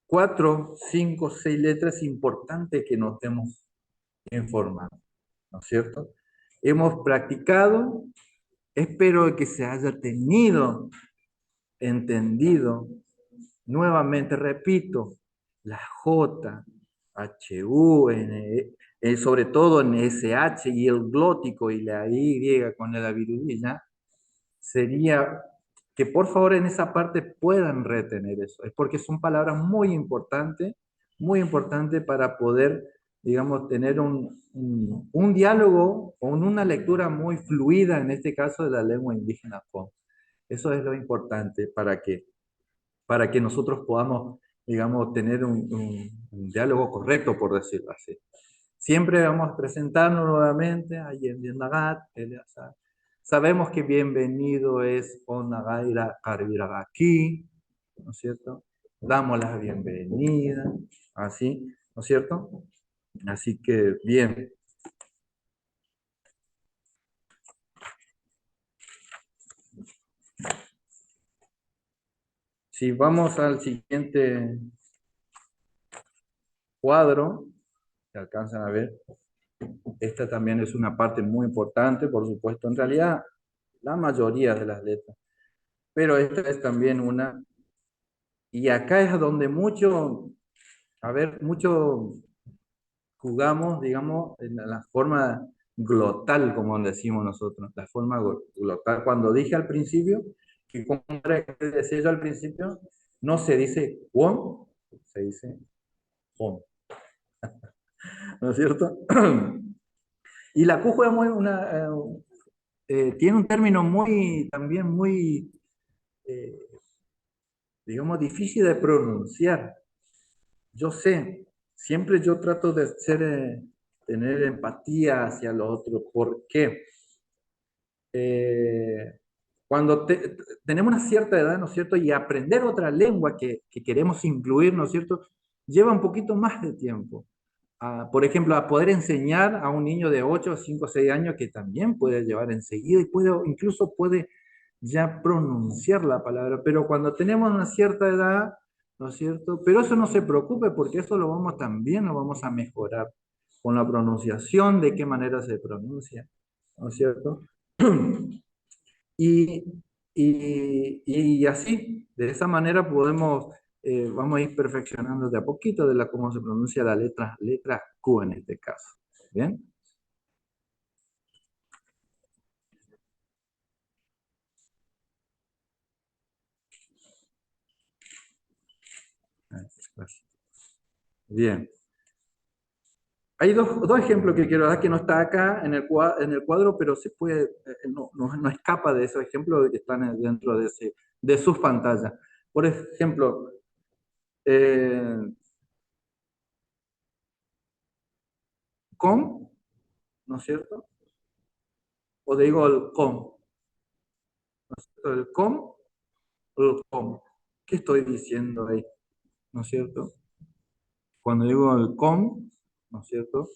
4, 5, 6 letras importantes que nos hemos informado, ¿no es cierto? Hemos practicado, espero que se haya tenido entendido. Nuevamente repito, la J, H, U, N, sobre todo en SH y el glótico y la Y con la virulina, sería que por favor en esa parte puedan retener eso. Es porque son palabras muy importantes para poder, digamos, tener un diálogo o una lectura muy fluida, en este caso de la lengua indígena Fon. Eso es lo importante para que nosotros podamos, digamos, tener un diálogo correcto, por decirlo así. Siempre vamos a presentarnos nuevamente a Yendian Nagat, sabemos que bienvenido es Onagaira Carviragaki, ¿no es cierto? Damos la bienvenida, así, ¿no es cierto? Así que, bien. Si vamos al siguiente cuadro, se alcanzan a ver, esta también es una parte muy importante, por supuesto, en realidad la mayoría de las letras, pero esta es también una, y acá es donde mucho jugamos, digamos, en la forma glotal, como decimos nosotros, la forma glotal. Cuando dije al principio, que como era que decía yo al principio, no se dice won, se dice on, ¿no es cierto? Y la cujo es tiene un término también muy, eh, digamos, difícil de pronunciar. Yo sé, siempre yo trato de tener empatía hacia lo otro. ¿Por qué? Eh, cuando tenemos una cierta edad, ¿no es cierto? Y aprender otra lengua que queremos incluir, ¿no es cierto? Lleva un poquito más de tiempo. Por ejemplo, a poder enseñar a un niño de 8, 5, 6 años que también puede llevar enseguida y incluso puede ya pronunciar la palabra, pero cuando tenemos una cierta edad, ¿no es cierto? Pero eso no se preocupe porque eso también lo vamos a mejorar con la pronunciación, de qué manera se pronuncia, ¿no es cierto? Y, y así, de esa manera vamos a ir perfeccionando de a poquito cómo se pronuncia la letra Q en este caso. ¿Bien? Bien. Hay dos ejemplos que quiero dar que no está acá en el cuadro, pero se puede, no escapa de esos ejemplos que están dentro de sus pantallas. Por ejemplo, eh, com, ¿no es cierto? O digo el com, ¿no es cierto? El com, el com. ¿Qué estoy diciendo ahí? ¿No es cierto? Cuando digo el com, ¿no es cierto?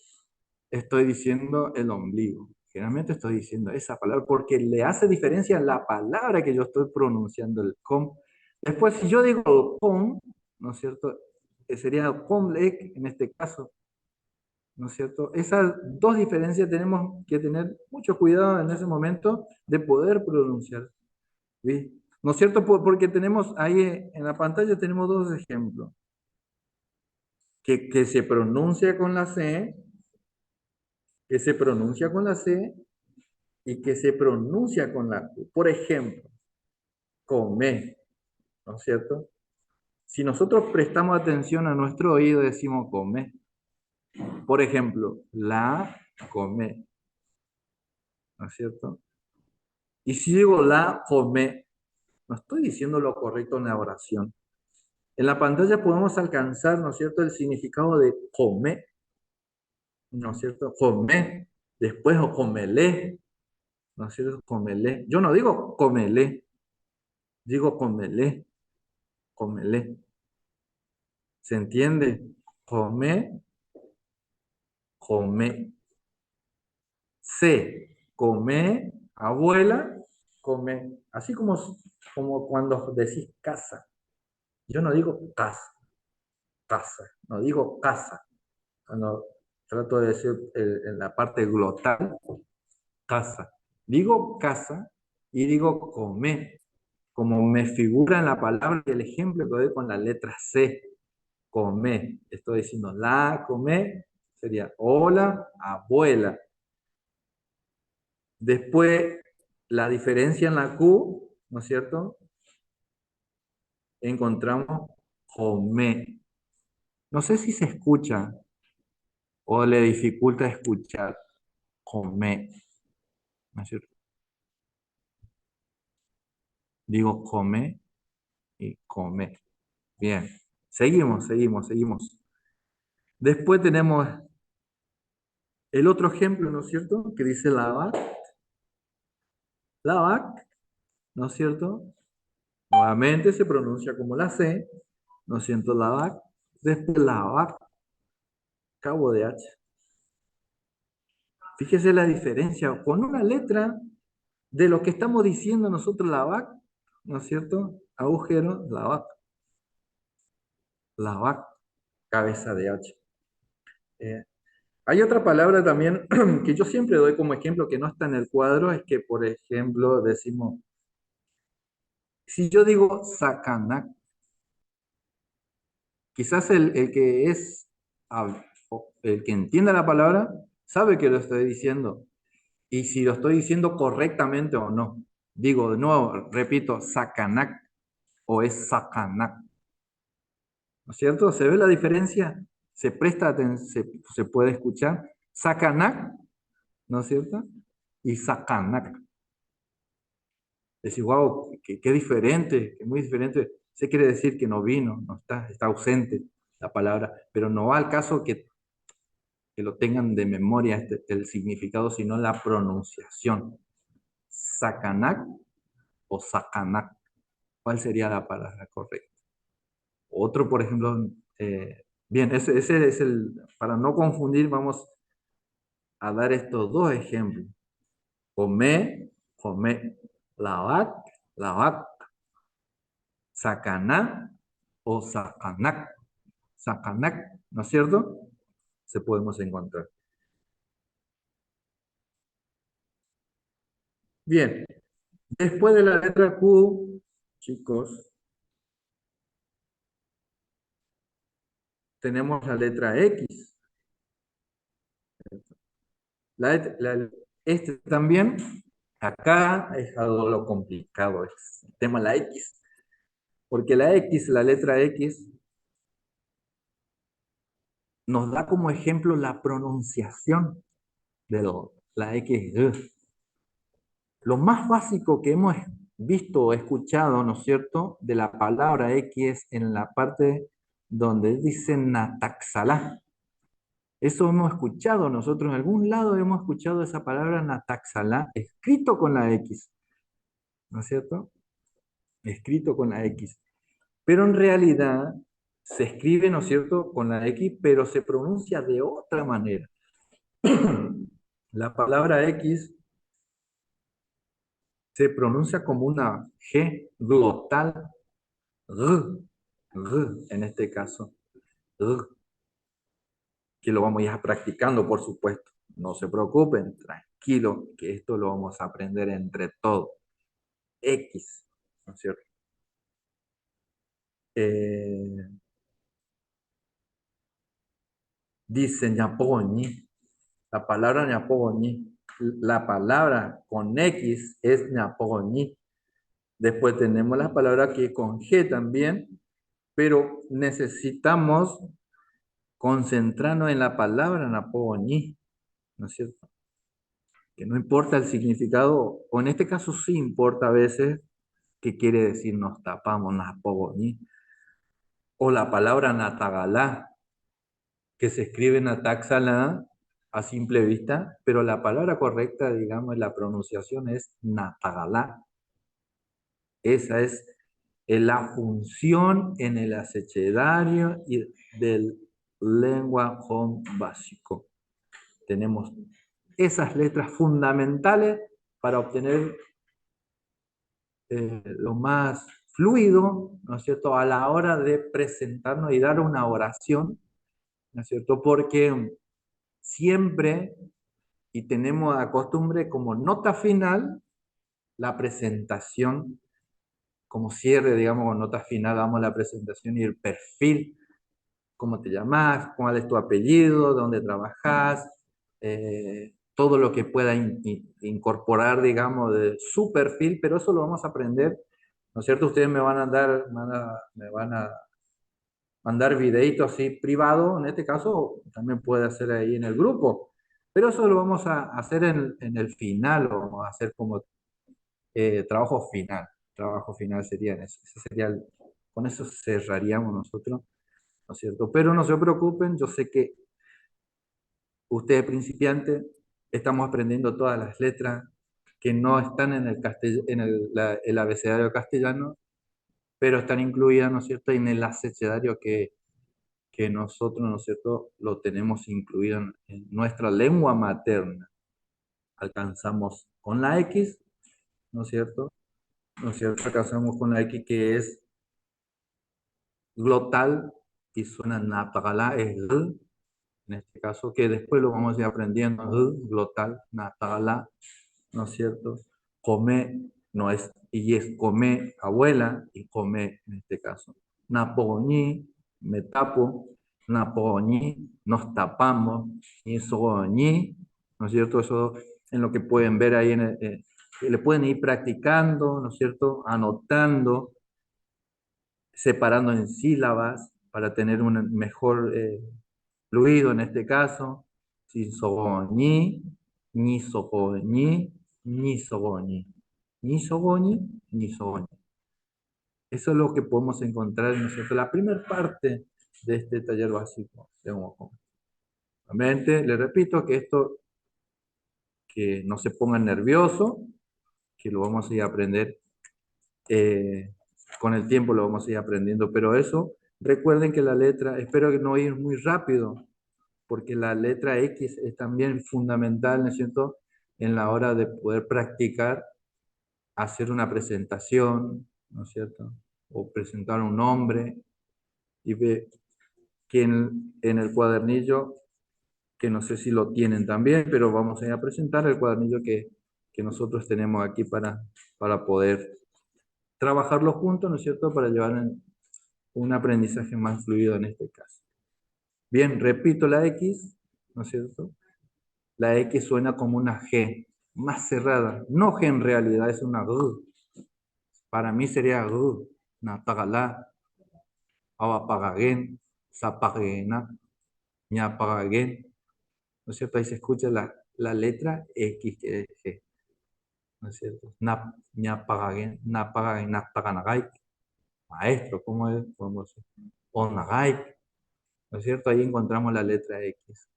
Estoy diciendo el ombligo. Generalmente estoy diciendo esa palabra porque le hace diferencia la palabra que yo estoy pronunciando, el com. Después, si yo digo com, ¿no es cierto? Sería comlek en este caso, ¿no es cierto? Esas dos diferencias tenemos que tener mucho cuidado en ese momento de poder pronunciar. ¿Sí? ¿No es cierto? Porque tenemos ahí en la pantalla tenemos dos ejemplos. Que se pronuncia con la C, que se pronuncia con la C y que se pronuncia con la Q. Por ejemplo, come, ¿no es cierto? Si nosotros prestamos atención a nuestro oído, decimos come. Por ejemplo, la come, ¿no es cierto? Y si digo la come, no estoy diciendo lo correcto en la oración. En la pantalla podemos alcanzar, ¿no es cierto?, el significado de come, ¿no es cierto? Come, después o comele, ¿no es cierto? Comele. Yo no digo comele, digo comele, comele. ¿Se entiende? Come, come. Se, come, abuela, come. Así como cuando decís casa. Yo no digo casa, casa. No digo casa. Cuando trato de decir en la parte glotal, casa. Digo casa y digo come. Como me figura en la palabra el ejemplo que doy con la letra C. Come. Estoy diciendo la, come, sería hola, abuela. Después, la diferencia en la Q, ¿no es cierto? Encontramos come. No sé si se escucha o le dificulta escuchar. Come, ¿no es cierto? Digo come y come. Bien. Seguimos, seguimos, seguimos. Después tenemos el otro ejemplo, ¿no es cierto? Que dice lavac. Lavac, ¿no es cierto? Nuevamente se pronuncia como la C, ¿no es cierto? Lavac. Después lavac, cabo de H. Fíjese la diferencia. Con una letra de lo que estamos diciendo nosotros, lavac, ¿no es cierto? Agujero, lavac. Lavac, cabeza de H. Eh, Hay otra palabra también que yo siempre doy como ejemplo que no está en el cuadro, es que, por ejemplo, decimos, si yo digo sacanac, quizás el que es, el que entienda la palabra, sabe que lo estoy diciendo, y si lo estoy diciendo correctamente o no. Digo de nuevo, repito, sacanac o es sacanac, ¿no es cierto? ¿Se ve la diferencia? ¿Se presta atención? ¿Se puede escuchar? Sacanac, ¿no es cierto? Y sacanac. Decir, wow, qué diferente, que muy diferente. Se quiere decir que no vino, no está, está ausente la palabra, pero no va al caso que lo tengan de memoria el significado, sino la pronunciación. Sacanac o sacanac. ¿Cuál sería la palabra correcta? Otro, por ejemplo, bien, ese es para no confundir, vamos a dar estos dos ejemplos. Come, come, lavat, lavat, sacaná o sacanac. Sacanac, ¿no es cierto? Se podemos encontrar. Bien, después de la letra Q, chicos, tenemos la letra X. Este también, acá es algo lo complicado, es el tema de la X. Porque la X, la letra X, nos da como ejemplo la pronunciación de la X. Lo más básico que hemos visto o escuchado, ¿no es cierto?, de la palabra X es en la parte donde dice nataxalá. Eso hemos escuchado nosotros, en algún lado hemos escuchado esa palabra nataxalá, escrito con la X, ¿no es cierto? Escrito con la X. Pero en realidad se escribe, ¿no es cierto?, con la X, pero se pronuncia de otra manera. La palabra X se pronuncia como una G glotal, en este caso, que lo vamos a ir practicando, por supuesto. No se preocupen, tranquilo, que esto lo vamos a aprender entre todos. X. ¿no es cierto? Dice ñapoñi, la palabra ñapoñi, la palabra con X es ñapoñi. Después tenemos la palabra que con G también, pero necesitamos concentrarnos en la palabra ñapoñi, ¿no es cierto? Que no importa el significado, o en este caso sí importa a veces qué quiere decir nos tapamos, ñapoñi, o la palabra natagalá, que se escribe nataxalá a simple vista, pero la palabra correcta, digamos, la pronunciación es natagalá. Esa es la función en el abecedario del lenguaje básico. Tenemos esas letras fundamentales para obtener lo más fluido, ¿no es cierto?, a la hora de presentarnos y dar una oración, ¿no es cierto?, porque siempre, y tenemos a costumbre como nota final, la presentación, como cierre, digamos, con nota final, damos la presentación y el perfil, cómo te llamas, cuál es tu apellido, dónde trabajas, todo lo que pueda incorporar, digamos, de su perfil, pero eso lo vamos a aprender, ¿no es cierto? Ustedes me van a dar, me van a mandar videitos así privados, en este caso también puede hacer ahí en el grupo, pero eso lo vamos a hacer en el final, lo vamos a hacer como trabajo final sería ese, con eso cerraríamos nosotros, ¿no es cierto? Pero no se preocupen, yo sé que ustedes principiantes estamos aprendiendo todas las letras que no están en el abecedario castellano, pero están incluidas, ¿no es cierto?, en el abecedario que nosotros, ¿no es cierto?, lo tenemos incluido en nuestra lengua materna. Alcanzamos con la X, ¿no es cierto? ¿No es cierto? Alcanzamos con la X que es glotal y suena natalá, es L, en este caso, que después lo vamos a ir aprendiendo, L, glotal, natalá, ¿no es cierto? Come no es, y es come abuela, y come en este caso. Napoñi, me tapo, napoñi, nos tapamos, y soñi, ¿no es cierto? Eso en lo que pueden ver ahí, le pueden ir practicando, ¿no es cierto? Anotando, separando en sílabas para tener un mejor fluido en este caso. Si sogoñi, ni sogoñi, ni sogoñi. Ni sogoñi, ni sogoñi. Eso es lo que podemos encontrar en la primera parte de este taller básico de Homohome. Realmente, les repito que esto, que no se pongan nerviosos, que lo vamos a ir a aprender con el tiempo, lo vamos a ir aprendiendo, pero eso, recuerden que la letra, espero que no ir muy rápido, porque la letra X es también fundamental, ¿no es cierto?, en la hora de poder practicar, hacer una presentación, ¿no es cierto?, o presentar un nombre, y ve que en el cuadernillo, que no sé si lo tienen también, pero vamos a ir a presentar el cuadernillo que nosotros tenemos aquí para poder trabajarlo juntos, ¿no es cierto?, para llevar un aprendizaje más fluido en este caso. Bien, repito la X, ¿no es cierto? La X suena como una G, más cerrada. No G en realidad, es una G. Para mí sería G, Natagalá, Awapagagén, Zapagena, Ñapagagén. ¿No es cierto? Ahí se escucha la letra X que es G. ¿No es cierto? Ñapagagén, Napagagén, Napaganagay. Maestro, ¿cómo es? ¿Cómo es? Onagay. ¿No es cierto? Ahí encontramos la letra X.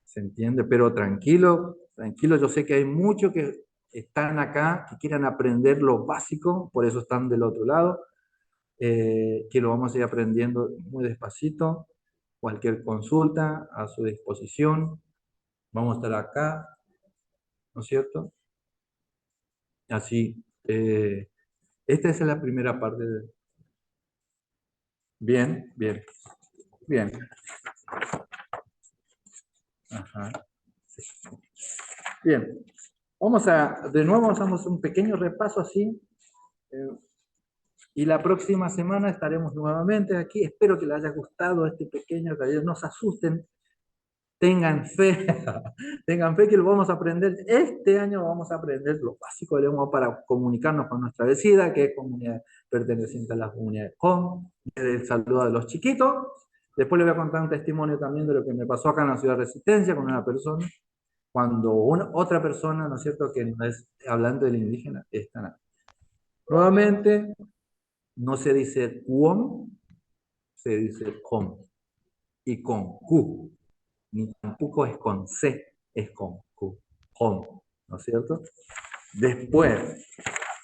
¿Se entiende? Pero tranquilo, tranquilo, yo sé que hay muchos que están acá, que quieren aprender lo básico, por eso están del otro lado, que lo vamos a ir aprendiendo muy despacito. Cualquier consulta a su disposición, vamos a estar acá, ¿no es cierto? Así, esta es la primera parte. Bien, bien, bien. Ajá. Bien, de nuevo hacemos un pequeño repaso así Eh, y la próxima semana estaremos nuevamente aquí. Espero que les haya gustado este pequeño taller. No se asusten, tengan fe, tengan fe que lo vamos a aprender. Este año vamos a aprender lo básico de lengua para comunicarnos con nuestra vecina, que es comunidad perteneciente a la comunidad de COM. El saludo de los chiquitos. Después les voy a contar un testimonio también de lo que me pasó acá en la ciudad de Resistencia con una persona. Cuando otra persona, ¿no es cierto?, que no es hablando del indígena, están aquí. Nuevamente, no se dice cuom, se dice com. Y con Q. Ni tampoco es con C, es con Q. Com, ¿no es cierto? Después,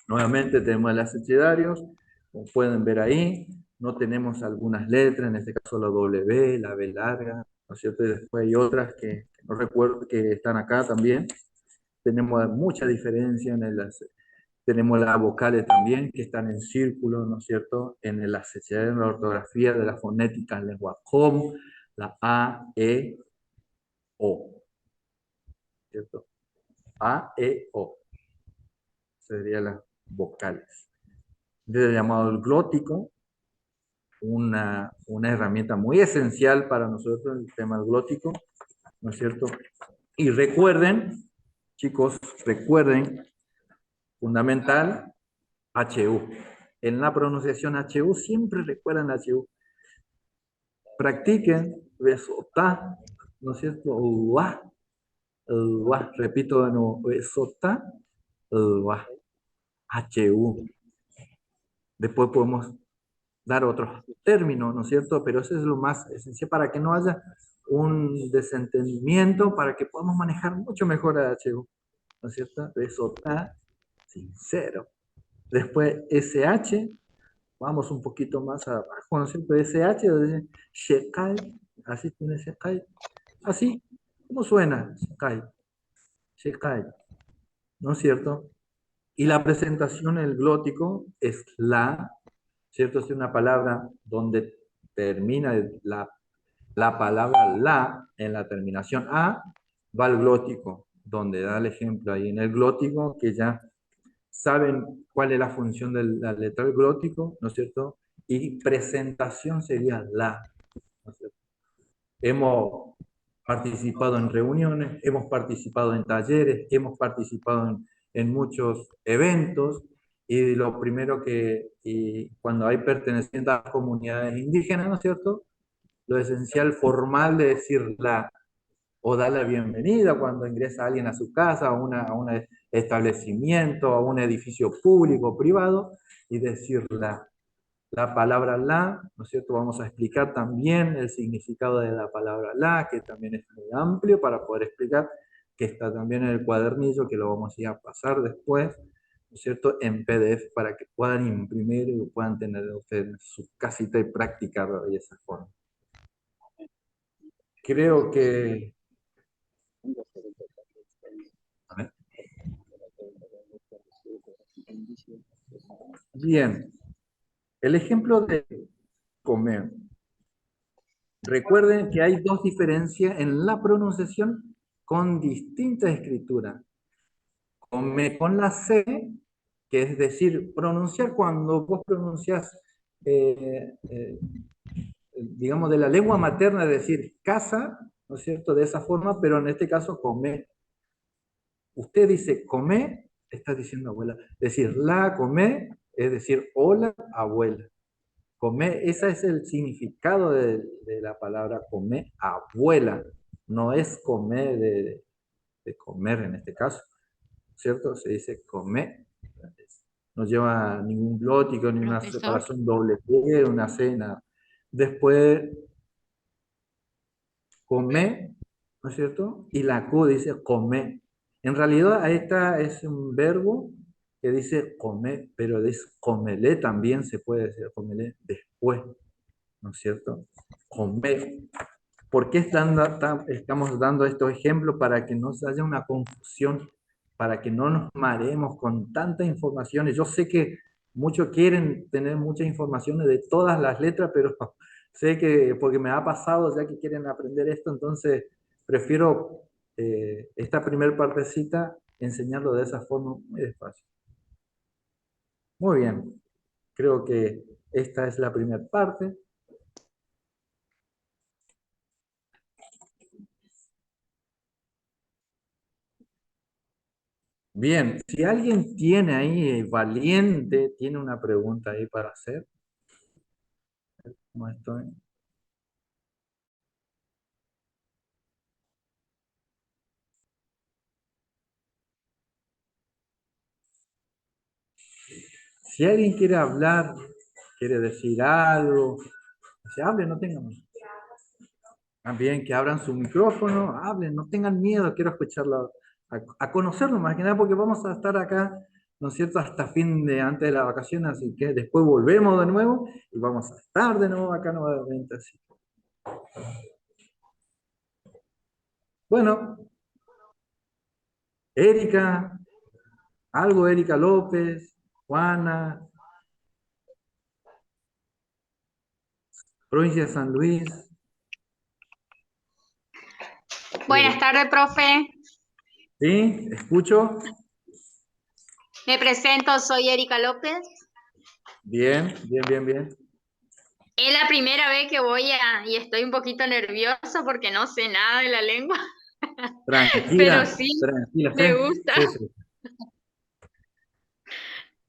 nuevamente tenemos el abecedarios, como pueden ver ahí, no tenemos algunas letras, en este caso la W, la B larga, ¿no es cierto? Y después hay otras que no recuerdo que están acá también. Tenemos mucha diferencia en el tenemos las vocales también que están en círculo, ¿no es cierto? En el abecedario, en la ortografía de la fonética en lengua com, la A, E, O, ¿cierto? A, E, O. Serían las vocales. Desde el llamado el glótico, una herramienta muy esencial para nosotros, el tema del glótico, ¿no es cierto? Y recuerden, chicos, recuerden, fundamental, HU. En la pronunciación HU, siempre recuerden HU. Practiquen, besotá, ¿no es cierto? Uah, uah, repito de nuevo, besotá, uah, HU. Después podemos dar otros términos, ¿no es cierto? Pero eso es lo más esencial para que no haya un desentendimiento, para que podamos manejar mucho mejor a HU, ¿no es cierto? Eso está sincero. Después SH, vamos un poquito más abajo, ¿no es cierto? SH, dice Shekai, así tiene Shekai, así, ¿cómo suena? Shekai, Shekai, ¿no es cierto? Y la presentación, el glótico, es la, ¿cierto? Es una palabra donde termina la palabra la en la terminación a, va al glótico, donde da el ejemplo ahí en el glótico, que ya saben cuál es la función de la letra del glótico, ¿no es cierto? Y presentación sería la, ¿no es cierto? Hemos participado en reuniones, hemos participado en talleres, hemos participado en muchos eventos, y lo primero que, y cuando hay pertenecientes a comunidades indígenas, ¿no es cierto? Lo esencial formal de decir la, o dar la bienvenida cuando ingresa alguien a su casa, a un establecimiento, a un edificio público o privado, y decir la palabra la, ¿no es cierto? Vamos a explicar también el significado de la palabra la, que también es muy amplio para poder explicar, que está también en el cuadernillo, que lo vamos a ir a pasar después, ¿no es cierto?, en PDF para que puedan imprimir y puedan tener ustedes en su casita y practicarlo de esa forma. Creo que... A ver. Bien, el ejemplo de comer. Recuerden que hay dos diferencias en la pronunciación con distintas escrituras. Come con la C, que es decir, pronunciar cuando vos pronuncias, digamos, de la lengua materna, es decir, casa, ¿no es cierto?, de esa forma, pero en este caso come. Usted dice come, está diciendo abuela. Decir la come, es decir, hola abuela. Comer, ese es el significado de la palabra comer, abuela. No es comer de comer en este caso, ¿cierto? Se dice comer. No lleva ningún glótico, ni una Profesor, separación doble T, una cena. Después, comer, ¿no es cierto? Y la Q dice comer. En realidad, ahí está, es un verbo que dice comer, pero es comelé también se puede decir, comelé después, ¿no es cierto? Comer. ¿Por qué estamos dando estos ejemplos? Para que no se haya una confusión, para que no nos mareemos con tantas informaciones. Yo sé que muchos quieren tener muchas informaciones de todas las letras, pero sé que, porque me ha pasado ya que quieren aprender esto, entonces prefiero esta primera partecita enseñarlo de esa forma muy despacio. Muy bien, creo que esta es la primera parte. Bien, si alguien tiene ahí, valiente, tiene una pregunta ahí para hacer. ¿Cómo estoy? Si alguien quiere hablar, quiere decir algo, que se hable, no tengan miedo. También que abran su micrófono, hablen, no tengan miedo, quiero escucharlo, a conocerlo más que nada, porque vamos a estar acá, ¿no es cierto?, hasta fin de, antes de la vacación, así que después volvemos de nuevo y vamos a estar de nuevo acá nuevamente. Así. Bueno, Erika, algo Erika López, Juana, provincia de San Luis. Buenas tardes, profe. ¿Sí? ¿Escucho? Me presento, soy Erika López. Bien, bien, bien, bien. Es la primera vez que y estoy un poquito nerviosa porque no sé nada de la lengua, pero Tranquila, sí tranquila, me gusta. sí, sí.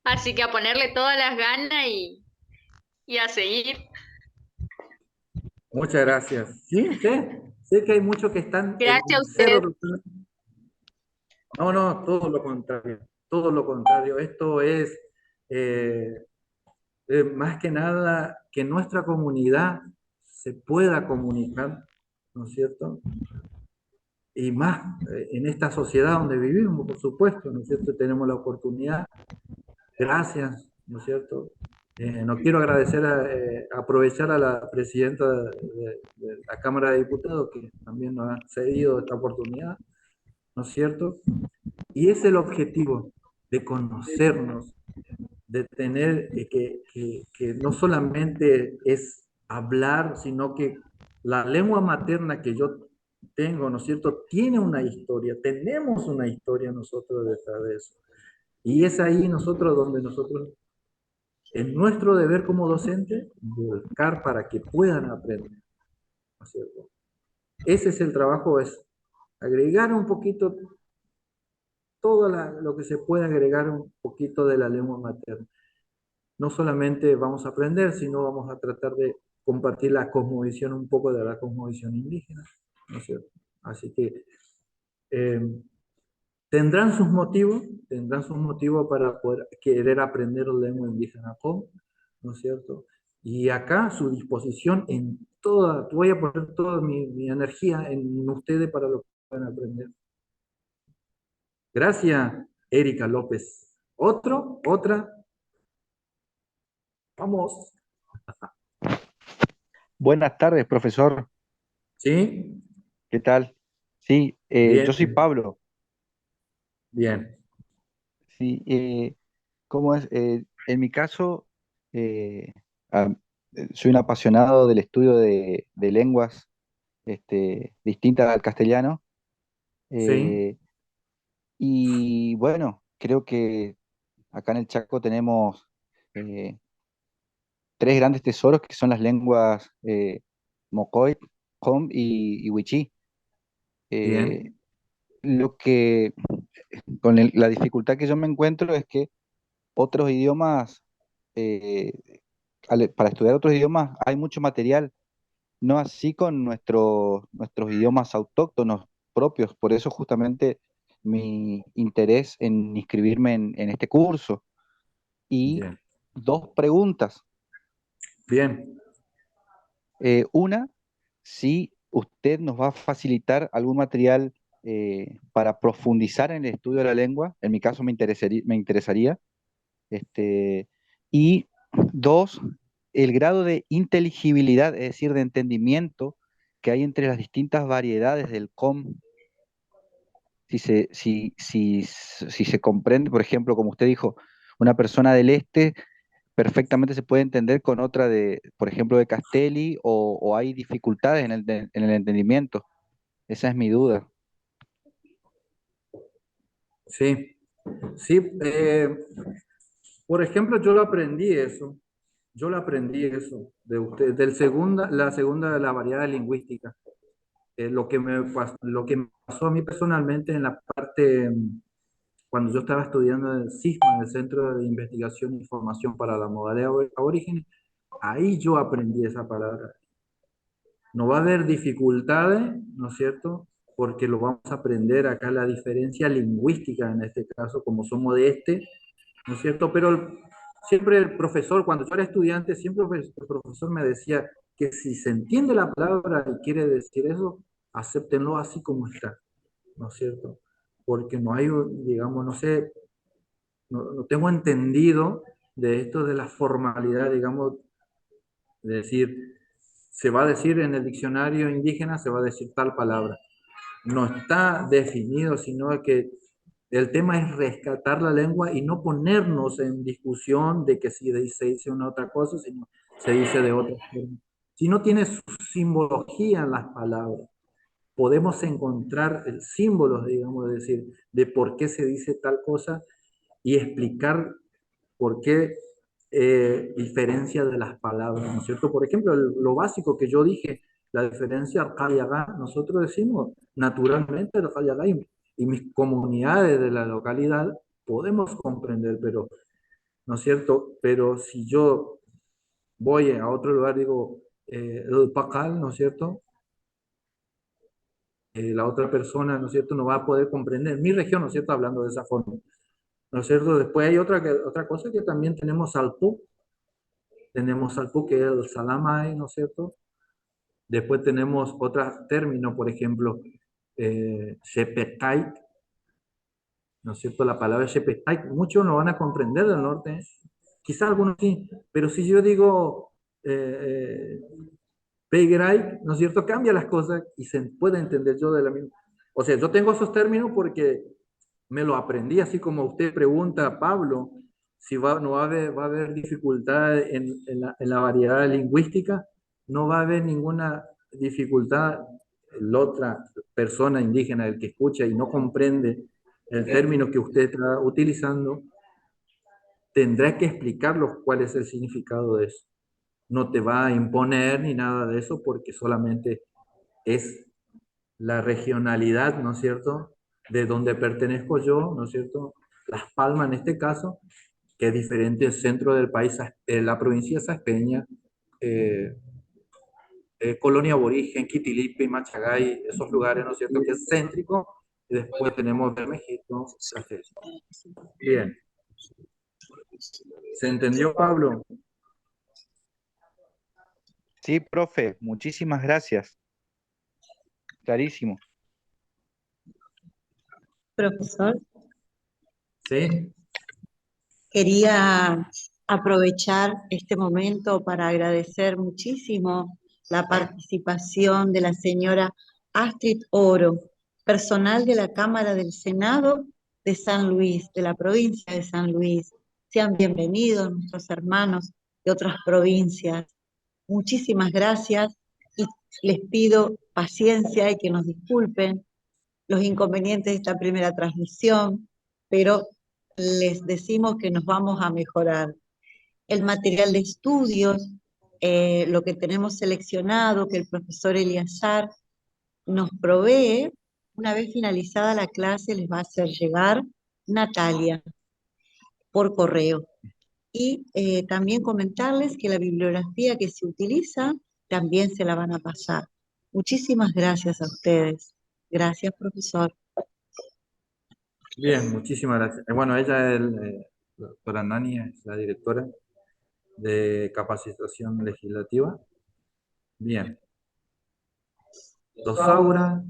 Así que a ponerle todas las ganas y a seguir. Muchas gracias. Sí, sé que hay muchos que están Gracias a en usted. cero. No, no, todo lo contrario, todo lo contrario. Esto es eh, más que nada que nuestra comunidad se pueda comunicar, ¿no es cierto? Y más en esta sociedad donde vivimos, por supuesto, ¿no es cierto? Tenemos la oportunidad. Gracias, ¿no es cierto? No quiero aprovechar a la presidenta de la Cámara de Diputados que también nos ha cedido esta oportunidad, ¿no es cierto? Y es el objetivo de conocernos, de tener que no solamente es hablar, sino que la lengua materna que yo tengo, ¿no es cierto?, tiene una historia, tenemos una historia nosotros detrás de eso. Y es ahí nosotros donde nosotros, es nuestro deber como docente, buscar para que puedan aprender, ¿no es cierto? Ese es el trabajo, es agregar un poquito lo que se puede agregar un poquito de la lengua materna. No solamente vamos a aprender, sino vamos a tratar de compartir la cosmovisión, un poco de la cosmovisión indígena, ¿no es cierto? Así que eh, tendrán sus motivos para poder querer aprender lengua indígena con, ¿no es cierto? Y acá su disposición en toda, voy a poner toda mi energía en ustedes para lo que puedan aprender. Gracias, Erika López. ¿Otro? ¿Otra? Vamos. Buenas tardes, profesor. ¿Sí? ¿Qué tal? Sí, yo soy Bien, Pablo. bien. Sí, ¿cómo es? En mi caso, eh, ah, soy un apasionado del estudio de lenguas distintas al castellano. Sí, eh, y bueno, creo que acá en el Chaco tenemos eh, tres grandes tesoros que son las lenguas Mocoit, Com y Wichí. Eh, bien, lo que la dificultad que yo me encuentro es que otros idiomas, eh, para estudiar otros idiomas hay mucho material, no así con nuestros idiomas autóctonos propios. Por eso justamente mi interés en inscribirme en este curso. Y bien, dos preguntas. bien. Una, si usted nos va a facilitar algún material para profundizar en el estudio de la lengua, en mi caso me interesaría. Este, y dos, el grado de inteligibilidad, es decir, de entendimiento que hay entre las distintas variedades del COM. Si se comprende, por ejemplo, como usted dijo, una persona del este perfectamente se puede entender con otra de, por ejemplo, de Castelli, o hay dificultades en el entendimiento. Esa es mi duda. Sí, sí. Por ejemplo, yo lo aprendí eso de usted, la segunda de la variedad lingüística. Lo que me pasó a mí personalmente en la parte, cuando yo estaba estudiando en el CISMA, en el Centro de Investigación y Formación para la Modalidad Aborígenes, ahí yo aprendí esa palabra. No va a haber dificultades, ¿no es cierto? Porque lo vamos a aprender acá, la diferencia lingüística en este caso, como somos de ¿no es cierto? Pero siempre el profesor, cuando yo era estudiante, siempre el profesor me decía que si se entiende la palabra y quiere decir eso, acéptenlo así como está, ¿no es cierto? Porque no hay, digamos, no sé, no tengo entendido de esto de la formalidad, digamos, de decir, se va a decir en el diccionario indígena, se va a decir tal palabra. No está definido, sino que el tema es rescatar la lengua y no ponernos en discusión de que si se dice una otra cosa, sino se dice de otra forma. Si no tiene su simbología en las palabras, podemos encontrar el símbolos, digamos, de decir, de por qué se dice tal cosa y explicar por qué diferencia de las palabras, ¿no es cierto? Por ejemplo, lo básico que yo dije, la diferencia Arcayagá, nosotros decimos naturalmente Arcayagá y mis comunidades de la localidad podemos comprender, pero, ¿no es cierto? Pero si yo voy a otro lugar, digo, el Pacal, ¿no es cierto? La otra persona, ¿no es cierto?, no va a poder comprender mi región, ¿no es cierto?, hablando de esa forma, ¿no es cierto? Después hay otra cosa que también tenemos Salpú, que es el Salamay, ¿no es cierto? Después tenemos otros términos, por ejemplo, Shepetai, ¿no es cierto? La palabra Shepetai, muchos no van a comprender del norte, quizás algunos sí, pero si yo digo Peigeray, ¿no es cierto? Cambia las cosas y se puede entender yo de la misma. O sea, yo tengo esos términos porque me lo aprendí, así como usted pregunta, Pablo, si no va a haber dificultad en la variedad lingüística, no va a haber ninguna dificultad. La otra persona indígena, el que escucha y no comprende el término que usted está utilizando, tendrá que explicarlo cuál es el significado de eso. No te va a imponer ni nada de eso porque solamente es la regionalidad, ¿no es cierto?, de donde pertenezco yo, ¿no es cierto?, Las Palmas en este caso, que es diferente del centro del país, la provincia de Saspeña, eh, Colonia Aborigen, Quitilipe, Machagay, esos lugares, ¿no es cierto?, que es céntrico, y después tenemos Bermejito, Cáceres. Bien. ¿Se entendió, Pablo? Sí, profe, muchísimas gracias. Clarísimo. Profesor, Sí. quería aprovechar este momento para agradecer muchísimo la participación de la señora Astrid Oro, personal de la Cámara del Senado de San Luis, de la provincia de San Luis. Sean bienvenidos nuestros hermanos de otras provincias. Muchísimas gracias y les pido paciencia y que nos disculpen los inconvenientes de esta primera transmisión, pero les decimos que nos vamos a mejorar. El material de estudios, lo que tenemos seleccionado, que el profesor Eliazar nos provee, una vez finalizada la clase les va a hacer llegar Natalia por correo. Y también comentarles que la bibliografía que se utiliza también se la van a pasar. Muchísimas gracias a ustedes. Gracias, profesor. Bien, muchísimas gracias. Bueno, ella es la doctora Nani, es la directora de capacitación legislativa. Bien. Dosaura,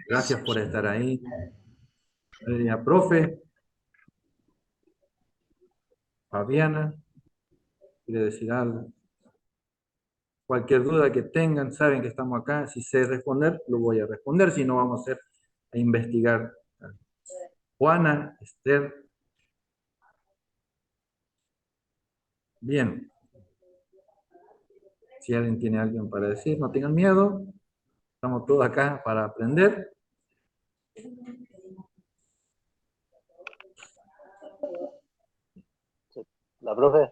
gracias por estar ahí. Profe, Fabiana, quiere decir algo. Cualquier duda que tengan, saben que estamos acá. Si sé responder, lo voy a responder. Si no, vamos a investigar. Juana, Esther. Bien. Si alguien tiene alguien para decir, no tengan miedo. Estamos todos acá para aprender. La profe,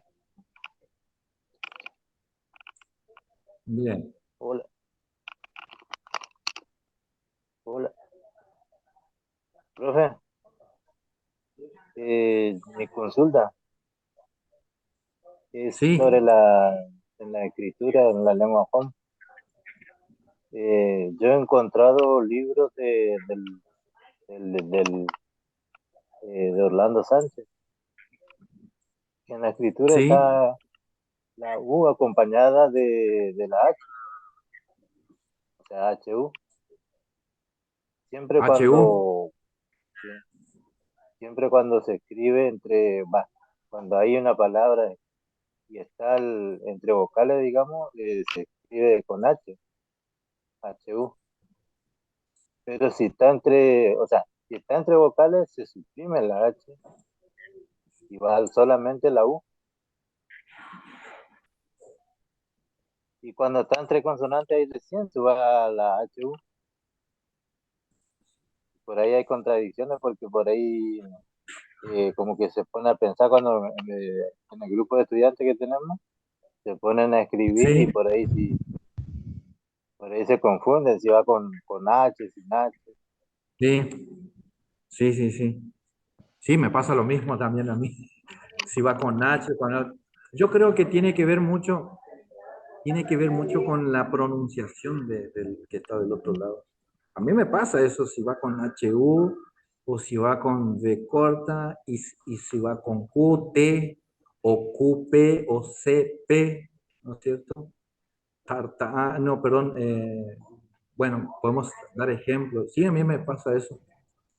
Bien. hola, hola. Profe, mi consulta es Sí, sobre en la escritura en la lengua Hom. Yo he encontrado libros de Orlando Sánchez. En la escritura sí, está la U acompañada de la H, o sea, HU. Siempre HU. sí, siempre cuando se escribe cuando hay una palabra y está entre vocales, digamos, se escribe con H, HU. Pero si está o sea, si está entre vocales, se suprime la H y va solamente la U. Y cuando está entre consonantes, ahí recién se va la HU. Por ahí hay contradicciones porque por ahí como que se pone a pensar en el grupo de estudiantes que tenemos, se ponen a escribir y Sí, por ahí se confunden si va con H, sin H. sí, sí, sí, sí. Sí, me pasa lo mismo también a mí. Si va con H, con H. Yo creo que tiene que ver mucho con la pronunciación del que está del otro lado. A mí me pasa eso si va con HU o si va con V corta y si va con QT o QP o CP, ¿no es cierto? No, perdón, bueno, podemos dar ejemplos. Sí, a mí me pasa eso.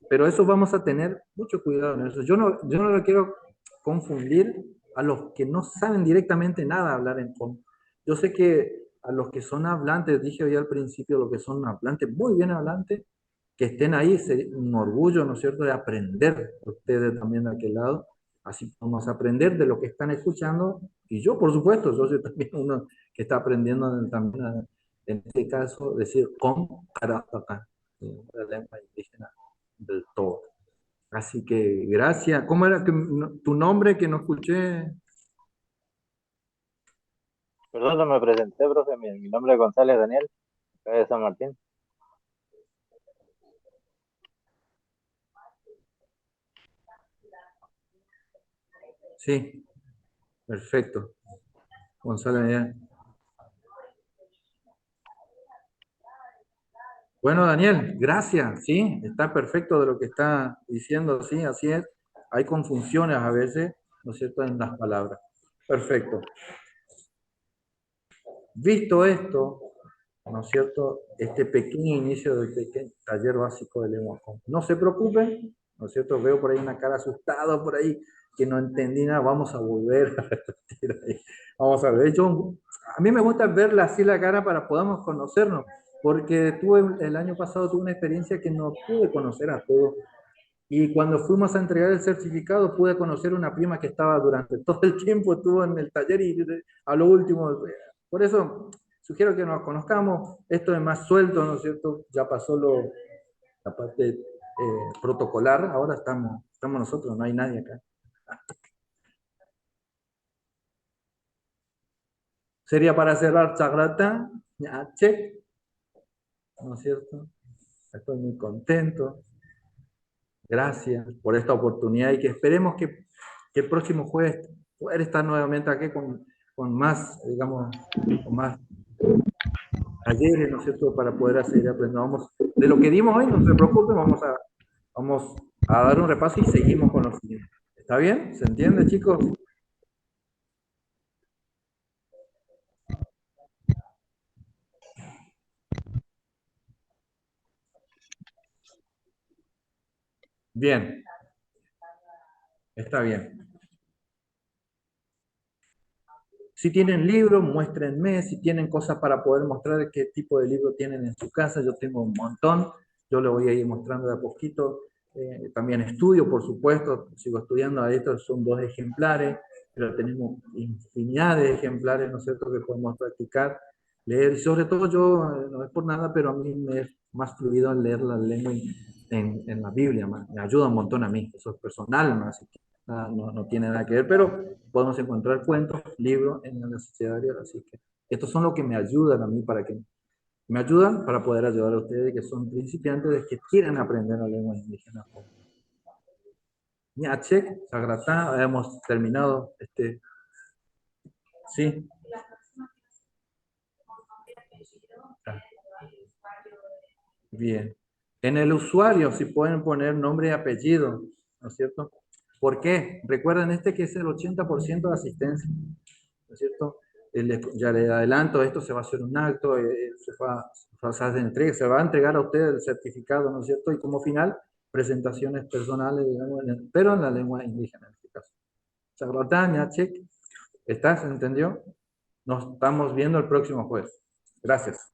Pero eso vamos a tener mucho cuidado en eso. Yo no lo quiero confundir a los que no saben directamente nada hablar en común. Yo sé que a los que son hablantes, dije hoy al principio, los que son hablantes, muy bien hablantes, que estén ahí, es un orgullo, ¿no es cierto?, de aprender ustedes también de aquel lado. Así vamos a aprender de lo que están escuchando. Y yo, por supuesto, yo soy también uno que está aprendiendo también, en este caso, decir con Carataca, la lengua indígena del todo. Así que gracias. ¿Cómo era tu nombre que no escuché? Perdón, no me presenté, profe. Mi nombre es González Daniel, acá de San Martín. Sí, perfecto. Gonzalo Medina. Bueno, Daniel, gracias. Sí, está perfecto de lo que está diciendo. Sí, así es. Hay confusiones a veces, ¿no es cierto?, en las palabras. Perfecto. Visto esto, ¿no es cierto?, este pequeño inicio del pequeño taller básico de lengua común. No se preocupen, ¿no es cierto? Veo por ahí una cara asustada por ahí, que no entendí nada. Vamos a volver a repetir ahí. Vamos a ver. A mí me gusta verla así la cara para podamos conocernos, porque el año pasado tuve una experiencia que no pude conocer a todos. Y cuando fuimos a entregar el certificado, pude conocer una prima que estaba durante todo el tiempo, estuvo en el taller y a lo último. Por eso, sugiero que nos conozcamos. Esto es más suelto, ¿no es cierto? Ya pasó la parte protocolar, ahora estamos nosotros, no hay nadie acá. Sería para cerrar, Chagrata, ya, check, ¿no es cierto? Estoy muy contento. Gracias por esta oportunidad y que esperemos que el próximo jueves poder estar nuevamente aquí con más, digamos, con más talleres, ¿no es cierto?, para poder seguir aprendiendo. De lo que dimos hoy, no se preocupen, vamos a dar un repaso y seguimos con los siguientes. ¿Está bien? ¿Se entiende, chicos? Bien, está bien. Si tienen libros, muéstrenme. Si tienen cosas para poder mostrar qué tipo de libro tienen en su casa, yo tengo un montón. Yo les voy a ir mostrando de a poquito. También estudio, por supuesto, sigo estudiando. Estos son 2 ejemplares, pero tenemos infinidad de ejemplares, ¿no es cierto?, que podemos practicar, leer. Y sobre todo yo, no es por nada, pero a mí me es más fluido leer la lengua en la Biblia. Me ayuda un montón a mí, eso es personal, ¿no? Así que no tiene nada que ver, pero podemos encontrar cuentos, libros en la sociedad, así que estos son los que me ayudan a mí me ayudan para poder ayudar a ustedes que son principiantes, que quieren aprender la lengua indígena. Ñachek, Sagratá, hemos terminado sí. Bien. En el usuario, si pueden poner nombre y apellido, ¿no es cierto? ¿Por qué? Recuerden que es el 80% de asistencia, ¿no es cierto? Ya le adelanto, esto se va a hacer un acto, se va a entregar a usted el certificado, ¿no es cierto? Y como final, presentaciones personales, digamos, pero en la lengua indígena en este caso. Sagratá, Ñachek, ¿estás? ¿Entendió? Nos estamos viendo el próximo jueves. Gracias.